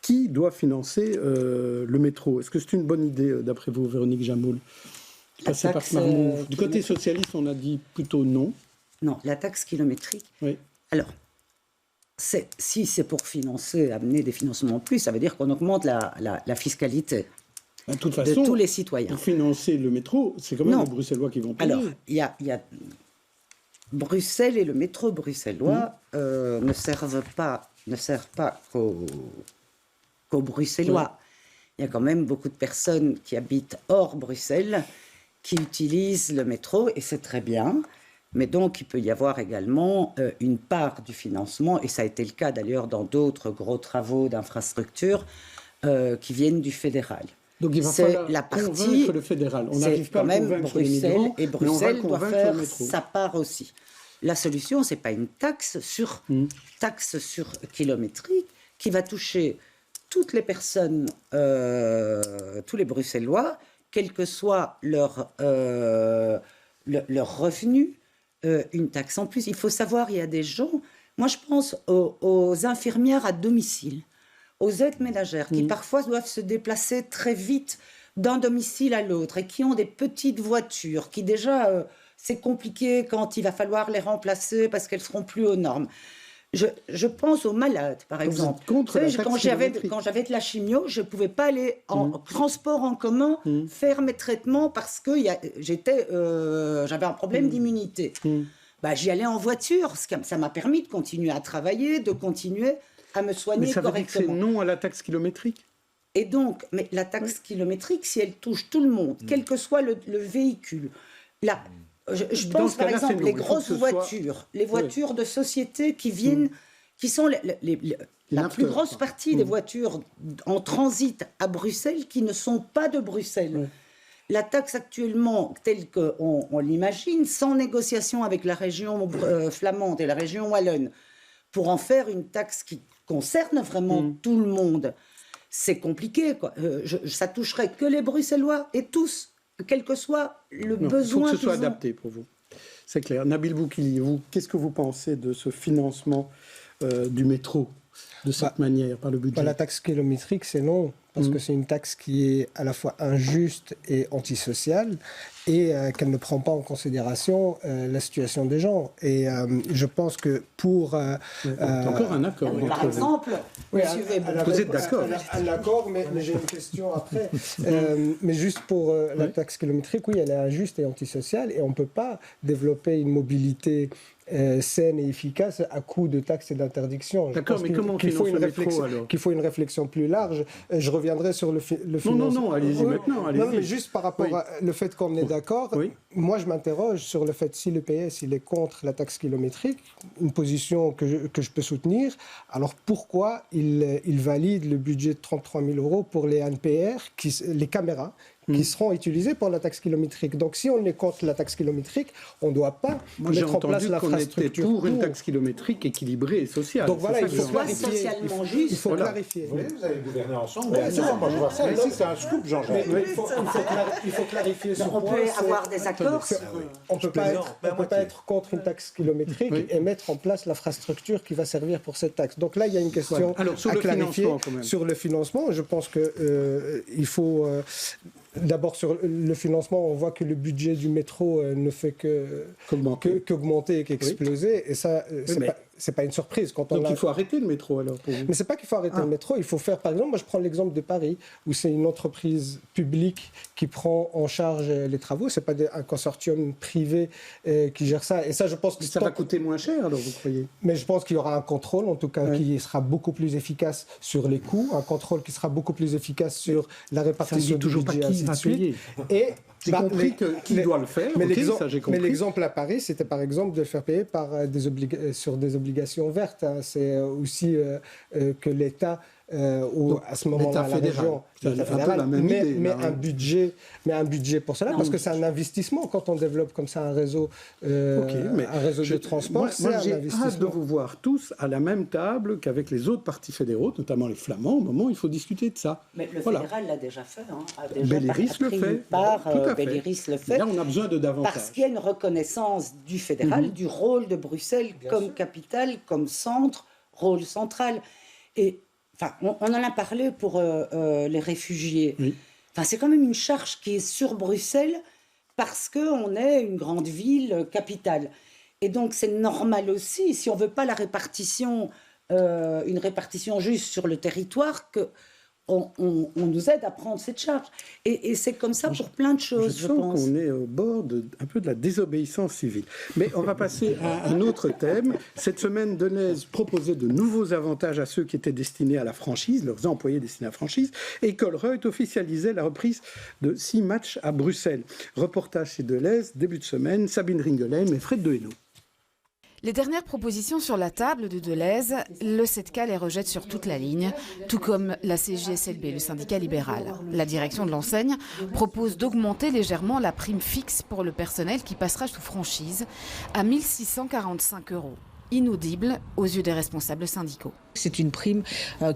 Qui doit financer le métro? Est-ce que c'est une bonne idée, d'après vous, Véronique Jamoul? Passer par Smart Move. Du côté socialiste, on a dit plutôt non. Non, la taxe kilométrique. Oui. Alors, si c'est pour amener des financements en plus, ça veut dire qu'on augmente la fiscalité de toute façon, tous les citoyens. Pour financer le métro, c'est quand même les Bruxellois qui vont payer. Alors, il y a Bruxelles et le métro bruxellois ne servent pas qu'aux Bruxellois. Il y a quand même beaucoup de personnes qui habitent hors Bruxelles qui utilisent le métro, et c'est très bien. Mais donc, il peut y avoir également une part du financement, et ça a été le cas d'ailleurs dans d'autres gros travaux d'infrastructure qui viennent du fédéral. Donc il va falloir convaincre le fédéral. On n'arrive pas à convaincre les migrants, et Bruxelles doit faire sa part aussi. La solution, ce n'est pas une taxe sur kilométrique qui va toucher toutes les personnes, tous les Bruxellois, quel que soit leur revenu, une taxe en plus. Il faut savoir, il y a des gens, moi je pense aux infirmières à domicile, aux aides ménagères, qui parfois doivent se déplacer très vite d'un domicile à l'autre et qui ont des petites voitures, qui déjà, c'est compliqué quand il va falloir les remplacer parce qu'elles ne seront plus aux normes. Je pense aux malades, par exemple. Quand j'avais de la chimio, je ne pouvais pas aller en transport en commun faire mes traitements parce que j'avais un problème d'immunité. J'y allais en voiture. Ça m'a permis de continuer à travailler, de continuer à me soigner correctement. Mais ça veut dire que c'est non à la taxe kilométrique. Et donc, mais la taxe kilométrique, si elle touche tout le monde, quel que soit le véhicule, je pense par exemple les grosses voitures, les voitures de société qui viennent, qui sont la plus grosse partie des voitures en transit à Bruxelles qui ne sont pas de Bruxelles. La taxe actuellement, telle qu'on l'imagine, sans négociation avec la région flamande et la région wallonne, pour en faire une taxe qui concerne vraiment tout le monde, c'est compliqué, quoi. Ça toucherait que les Bruxellois et tous. Quel que soit le besoin. Il faut que ce soit adapté pour vous. C'est clair. Nabil Boukili, vous, qu'est-ce que vous pensez de ce financement du métro de cette manière, par le budget? La taxe kilométrique, c'est non, parce que c'est une taxe qui est à la fois injuste et antisociale, et qu'elle ne prend pas en considération la situation des gens. Et je pense que pour... encore un accord. Par exemple, vous êtes d'accord? Un accord, mais j'ai une question après. Mais juste pour la taxe kilométrique, oui, elle est injuste et antisociale, et on ne peut pas développer une mobilité saine et efficace à coup de taxes et d'interdictions. D'accord, mais comment qu'il faut une réflexion alors? Qu'il faut une réflexion plus large. Je reviendrai sur le financement. Non, allez-y maintenant. Allez-y. Non, mais juste par rapport à le fait qu'on est d'accord, moi je m'interroge sur le fait si le PS il est contre la taxe kilométrique, une position que je peux soutenir, alors pourquoi il valide le budget de 33 000 € pour les NPR, les caméras qui seront utilisés pour la taxe kilométrique. Donc si on est contre la taxe kilométrique, on ne doit pas mettre en place l'infrastructure. Pour une taxe kilométrique équilibrée et sociale. Donc voilà, il faut clarifier. Socialement juste. Il faut clarifier. Vous avez gouverné ensemble. Moi je vois ça ici, c'est un scoop, Jean-Jacques. Il faut clarifier ce point. On peut avoir des accords. On ne peut pas être contre une taxe kilométrique et mettre en place l'infrastructure qui va servir pour cette taxe. Donc là, il y a une question à clarifier. Sur le financement, je pense qu'il faut... D'abord, sur le financement, on voit que le budget du métro ne fait qu'augmenter et qu'exploser. Et ça, c'est pas une surprise. Donc il faut arrêter le métro alors pour vous. Mais c'est pas qu'il faut arrêter le métro. Il faut faire, par exemple, moi je prends l'exemple de Paris, où c'est une entreprise publique qui prend en charge les travaux. C'est pas un consortium privé qui gère ça. Et ça, je pense que ça va coûter moins cher alors, vous croyez? Mais je pense qu'il y aura un contrôle, en tout cas, qui sera beaucoup plus efficace sur les coûts, un contrôle qui sera beaucoup plus efficace sur la répartition du budget. Et j'ai compris qui doit le faire. Mais l'exemple à Paris, c'était par exemple de le faire payer par sur des obligations vertes. C'est aussi que l'État, à ce moment-là, la région, met un budget pour cela, parce que c'est un investissement quand on développe comme ça un réseau de transport. Moi j'ai hâte de vous voir tous à la même table qu'avec les autres partis fédéraux, notamment les Flamands, au moment où il faut discuter de ça. Mais le fédéral l'a déjà fait. Belliris le fait. Belliris le fait. Là, on a besoin de davantage. Parce qu'il y a une reconnaissance du fédéral, du rôle de Bruxelles comme capitale, comme centre, rôle central. Et enfin, on en a parlé pour les réfugiés. Enfin, c'est quand même une charge qui est sur Bruxelles parce qu'on est une grande ville capitale. Et donc, c'est normal aussi, si on ne veut pas une répartition juste sur le territoire, qu'on nous aide à prendre cette charge. Et c'est comme ça pour plein de choses, je pense. Qu'on est au bord un peu de la désobéissance civile. Mais on va passer à un autre thème. Cette semaine, Deleuze proposait de nouveaux avantages à ceux qui étaient destinés à la franchise, leurs employés destinés à la franchise, et Colruyt officialisait la reprise de 6 matchs à Bruxelles. Reportage chez Deleuze, début de semaine, Sabine Ringelen et Fred Dehaenau. Les dernières propositions sur la table de Deleuze, le SEDCA les rejette sur toute la ligne, tout comme la CGSLB, le syndicat libéral. La direction de l'enseigne propose d'augmenter légèrement la prime fixe pour le personnel qui passera sous franchise à 1 645 €. Inaudible aux yeux des responsables syndicaux. C'est une prime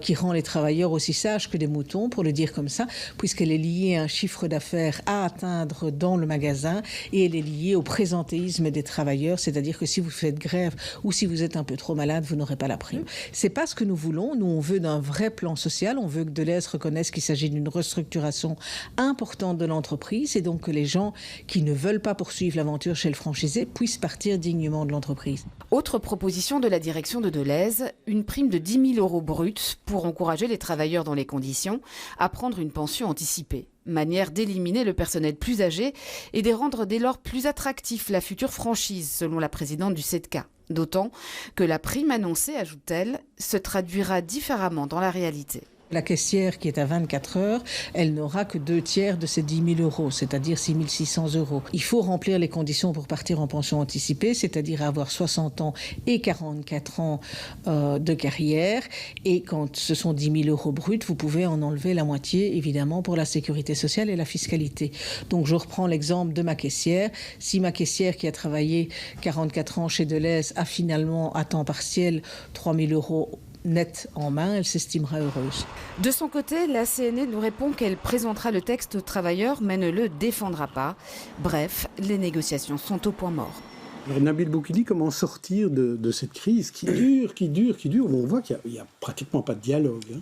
qui rend les travailleurs aussi sages que des moutons, pour le dire comme ça, puisqu'elle est liée à un chiffre d'affaires à atteindre dans le magasin et elle est liée au présentéisme des travailleurs, c'est-à-dire que si vous faites grève ou si vous êtes un peu trop malade, vous n'aurez pas la prime. C'est pas ce que nous voulons. Nous, on veut d'un vrai plan social. On veut que Deleuze reconnaisse qu'il s'agit d'une restructuration importante de l'entreprise et donc que les gens qui ne veulent pas poursuivre l'aventure chez le franchisé puissent partir dignement de l'entreprise. Autre proposition de la direction de Deleuze, une prime de 10 000 € bruts pour encourager les travailleurs dans les conditions à prendre une pension anticipée. Manière d'éliminer le personnel plus âgé et de rendre dès lors plus attractif la future franchise, selon la présidente du SEDCA. D'autant que la prime annoncée, ajoute-t-elle, se traduira différemment dans la réalité. La caissière qui est à 24 heures, elle n'aura que 2/3 de ces 10 000 €, c'est-à-dire 6 600 €. Il faut remplir les conditions pour partir en pension anticipée, c'est-à-dire avoir 60 ans et 44 ans de carrière. Et quand ce sont 10 000 € bruts, vous pouvez en enlever la moitié, évidemment, pour la sécurité sociale et la fiscalité. Donc je reprends l'exemple de ma caissière. Si ma caissière qui a travaillé 44 ans chez Deleuze a finalement à temps partiel 3 000 € net en main, elle s'estimera heureuse. De son côté, la CNE nous répond qu'elle présentera le texte aux travailleurs, mais ne le défendra pas. Bref, les négociations sont au point mort. Alors, Nabil Boukili, comment sortir de cette crise qui dure, où on voit qu'il n'y a pratiquement pas de dialogue, hein.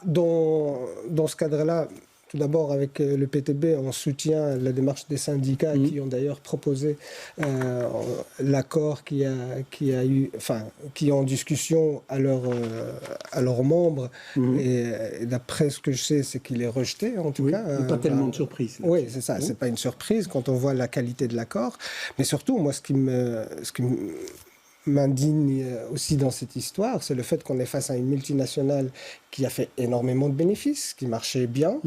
Dans ce cadre-là, tout d'abord, avec le PTB, on soutient la démarche des syndicats qui ont d'ailleurs proposé l'accord qui est en discussion à leurs membres. Et d'après ce que je sais, c'est qu'il est rejeté, en tout cas. Pas tellement de surprise. Oui, c'est ça. C'est pas une surprise quand on voit la qualité de l'accord. Mais surtout, moi, ce qui m'indigne aussi dans cette histoire, c'est le fait qu'on est face à une multinationale qui a fait énormément de bénéfices, qui marchait bien,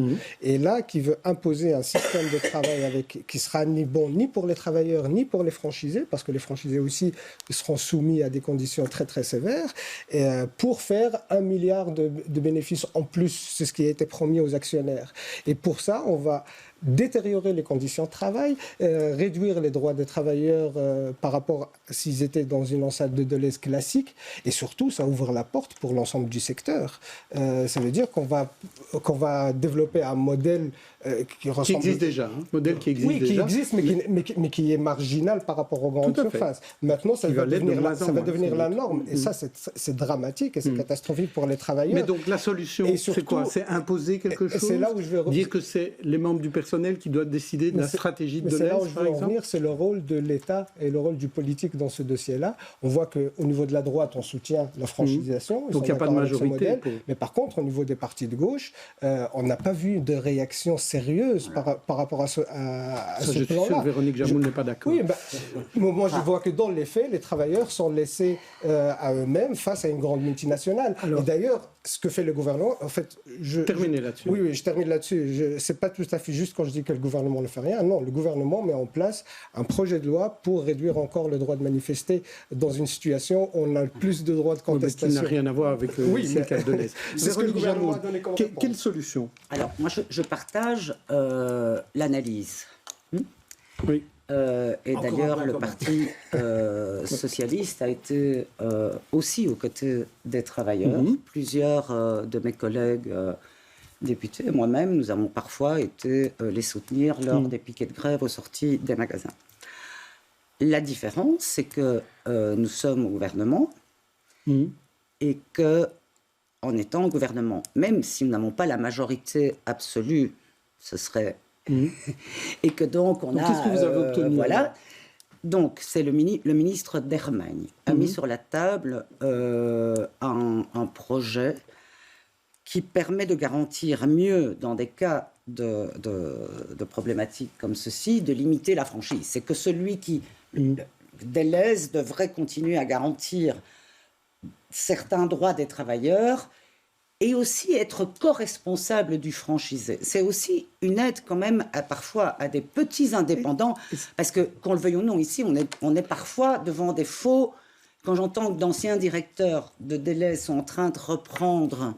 et là, qui veut imposer un système de travail qui sera ni bon ni pour les travailleurs, ni pour les franchisés, parce que les franchisés aussi seront soumis à des conditions très très sévères, et, pour faire 1 milliard de bénéfices en plus, c'est ce qui a été promis aux actionnaires. Et pour ça, on va détériorer les conditions de travail, réduire les droits des travailleurs par rapport à s'ils étaient dans une enceinte de Deleuze classique, et surtout, ça ouvre la porte pour l'ensemble du secteur. Ça veut dire qu'on va développer un modèle qui ressemble... Qui existe déjà, hein, modèle qui existe déjà. Qui existe, mais qui est marginal par rapport aux grandes surfaces. Maintenant, ça va devenir la norme, et ça, c'est dramatique, et c'est catastrophique pour les travailleurs. Mais donc, la solution, c'est quoi? C'est imposer quelque chose? C'est là où je vais dire que c'est les membres du personnel qui doit décider de la stratégie de Deleuze, c'est là où je veux en venir, c'est le rôle de l'État et le rôle du politique dans ce dossier-là. On voit qu'au niveau de la droite, on soutient la franchisation. Donc il n'y a pas de majorité. Mais par contre, au niveau des partis de gauche, on n'a pas vu de réaction sérieuse par rapport à ce plan-là. Je suis sûr que Véronique Jamoul n'est pas d'accord. Oui, moi je vois que dans les faits, les travailleurs sont laissés à eux-mêmes face à une grande multinationale. Et d'ailleurs, ce que fait le gouvernement, en fait... Terminer là-dessus. Oui, je termine là-dessus. C'est pas tout à fait juste quand je dis que le gouvernement ne fait rien. Non, le gouvernement met en place un projet de loi pour réduire encore le droit de manifester dans une situation où on a plus de droits de contestation. Qui n'a rien à voir avec le cas de Deleuze. C'est ce que le gouvernement a donné comme réponse. Quelle solution? Alors, moi, je partage l'analyse. Oui. Et d'ailleurs, le Parti socialiste a été aussi aux côtés des travailleurs. Plusieurs de mes collègues députés et moi-même, nous avons parfois été les soutenir lors des piquets de grève aux sorties des magasins. La différence, c'est que nous sommes au gouvernement et que, en étant au gouvernement, même si nous n'avons pas la majorité absolue, ce serait... et que donc on a... Qu'est-ce que vous avez obtenu? Voilà. Donc, c'est le ministre d'Hermagne a mis sur la table un projet qui permet de garantir mieux, dans des cas de problématiques comme ceci, de limiter la franchise. C'est que celui qui, Deleuze, devrait continuer à garantir certains droits des travailleurs et aussi être co-responsable du franchisé. C'est aussi une aide quand même parfois à des petits indépendants, parce que, qu'on le veuille ou non, ici, on est parfois devant des faux... Quand j'entends que d'anciens directeurs de Deleuze sont en train de reprendre...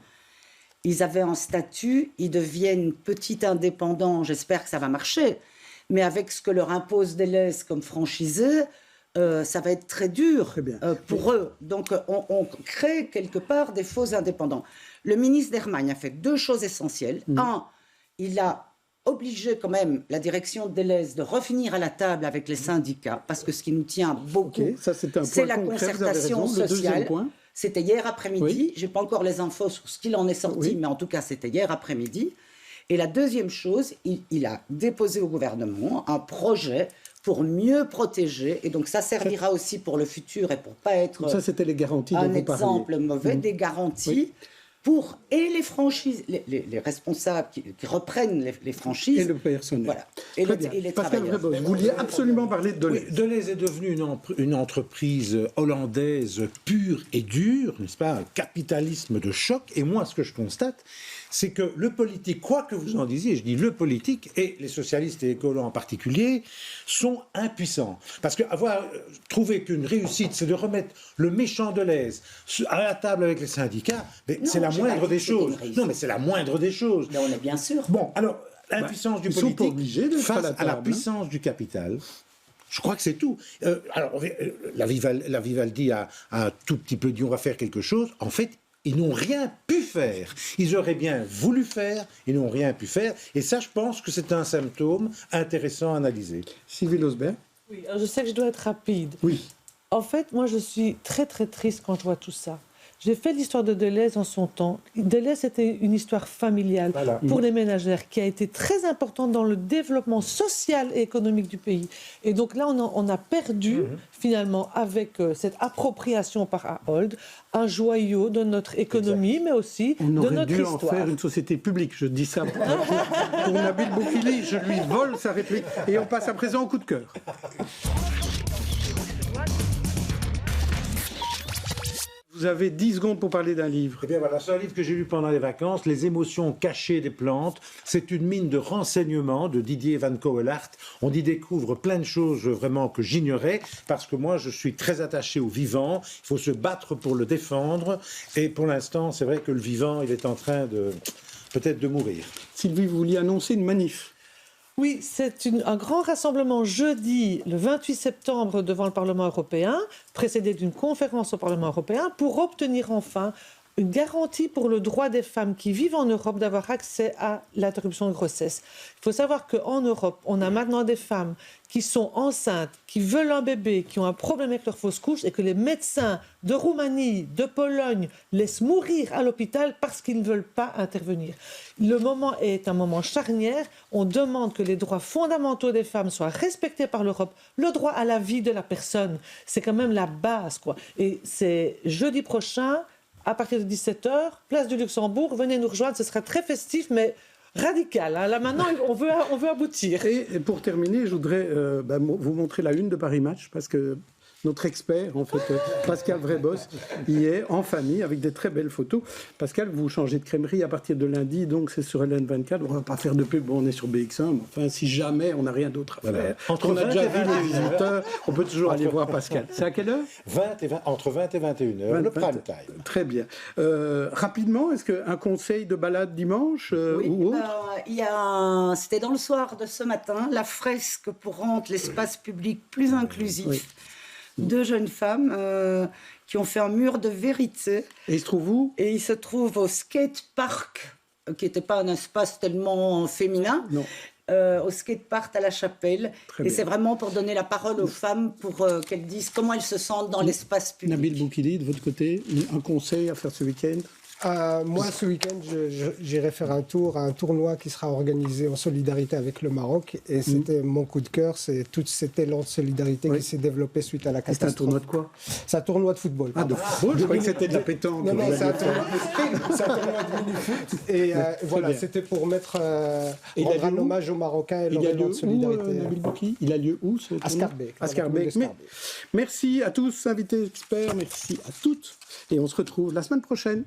Ils avaient un statut, ils deviennent petits indépendants, j'espère que ça va marcher, mais avec ce que leur impose Deleuze comme franchisé, ça va être très dur pour eux. Donc on crée quelque part des faux indépendants. Le ministre d'Hermagne a fait 2 choses essentielles. Un, il a obligé quand même la direction de Deleuze de revenir à la table avec les syndicats, parce que ce qui nous tient beaucoup, c'est la concertation sociale. C'était hier après-midi. Je n'ai pas encore les infos sur ce qu'il en est sorti, mais en tout cas, c'était hier après-midi. Et la deuxième chose, il a déposé au gouvernement un projet pour mieux protéger. Et donc, ça servira aussi pour le futur et pour ne pas être ça, c'était les garanties un exemple mauvais, des garanties pour les franchises, les responsables qui reprennent les franchises. Et le personnel. Voilà. Et les Pascal travailleurs. Vrebosch, vous vouliez absolument parler de Deleuze. Oui, Deleuze est devenue une entreprise hollandaise pure et dure, n'est-ce pas, un capitalisme de choc. Et moi, ce que je constate, c'est que le politique, quoi que vous en disiez, je dis le politique, et les socialistes et les écolos en particulier, sont impuissants. Parce qu'avoir trouvé qu'une réussite, c'est de remettre le méchant Deleuze à la table avec les syndicats, c'est la moindre des choses. Non, mais c'est la moindre des choses. Mais on est bien sûr. Bon, alors, l'impuissance du politique face à la puissance du capital, Je crois que c'est tout. La Vivaldi a un tout petit peu dit on va faire quelque chose. En fait, ils n'ont rien pu faire. Ils auraient bien voulu faire, ils n'ont rien pu faire. Et ça, je pense que c'est un symptôme intéressant à analyser. Sylvie Losbert. Oui, alors je sais que je dois être rapide. Oui. En fait, moi, je suis très, très triste quand je vois tout ça. J'ai fait l'histoire de Deleuze en son temps. Deleuze, c'était une histoire familiale pour les ménagères qui a été très importante dans le développement social et économique du pays. Et donc là, on a perdu, finalement, avec cette appropriation par Ahold, un joyau de notre économie, mais aussi de notre histoire. On aurait dû en faire une société publique. Je dis ça pour Nabil Boukili. Je lui vole sa réplique. Et on passe à présent au coup de cœur. Vous avez 10 secondes pour parler d'un livre. Eh bien voilà, c'est un livre que j'ai lu pendant les vacances, Les émotions cachées des plantes. C'est une mine de renseignements de Didier Van Coelhart. On y découvre plein de choses vraiment que j'ignorais, parce que moi je suis très attaché au vivant. Il faut se battre pour le défendre. Et pour l'instant, c'est vrai que le vivant, il est en train de peut-être de mourir. Sylvie, vous vouliez annoncer une manif? Oui, c'est un grand rassemblement jeudi, le 28 septembre, devant le Parlement européen, précédé d'une conférence au Parlement européen, pour obtenir enfin une garantie pour le droit des femmes qui vivent en Europe d'avoir accès à l'interruption de grossesse. Il faut savoir qu'en Europe, on a maintenant des femmes qui sont enceintes, qui veulent un bébé, qui ont un problème avec leur fausse couche et que les médecins de Roumanie, de Pologne laissent mourir à l'hôpital parce qu'ils ne veulent pas intervenir. Le moment est un moment charnière. On demande que les droits fondamentaux des femmes soient respectés par l'Europe. Le droit à la vie de la personne, c'est quand même la base, quoi. Et c'est jeudi prochain, à partir de 17h, place du Luxembourg. Venez nous rejoindre, ce sera très festif, mais radical. Hein. Là, maintenant, on veut aboutir. Et pour terminer, je voudrais vous montrer la une de Paris Match, parce que notre expert, en fait, Pascal Vrébos, y est en famille, avec des très belles photos. Pascal, vous changez de crèmerie à partir de lundi, donc c'est sur LN24. On ne va pas faire de pub, bon, on est sur BX1, mais enfin, si jamais on n'a rien d'autre à faire, on a déjà vu les visiteurs, on peut toujours aller voir Pascal. C'est à quelle heure? Entre 20 et 21h, le prime time. Très bien. Rapidement, est-ce qu'un conseil de balade dimanche ou autre? C'était dans le soir de ce matin, la fresque pour rendre l'espace public plus inclusif. Oui. Deux jeunes femmes qui ont fait un mur de vérité. Et il se trouve où? Et il se trouve au skatepark, qui n'était pas un espace tellement féminin. Non. Au skatepark à la Chapelle. Et c'est vraiment pour donner la parole aux femmes, pour qu'elles disent comment elles se sentent dans l'espace public. Nabil Boukili, de votre côté, un conseil à faire ce week-end? Moi, ce week-end, j'irai faire un tour à un tournoi qui sera organisé en solidarité avec le Maroc. Et c'était mon coup de cœur. C'est tout cet élan de solidarité qui s'est développé suite à la catastrophe. C'est un tournoi de quoi? C'est un tournoi de football. Ah, de football? Je croyais que c'était de la pétanque. Non, c'est un tournoi de mini-foot. Et voilà, c'était pour rendre un hommage aux Marocains et leur élan de solidarité. Nabil Boukili, il a lieu où? À Scarbeck. À Scarbeck. Merci à tous, invités experts. Merci à toutes. Et on se retrouve la semaine prochaine.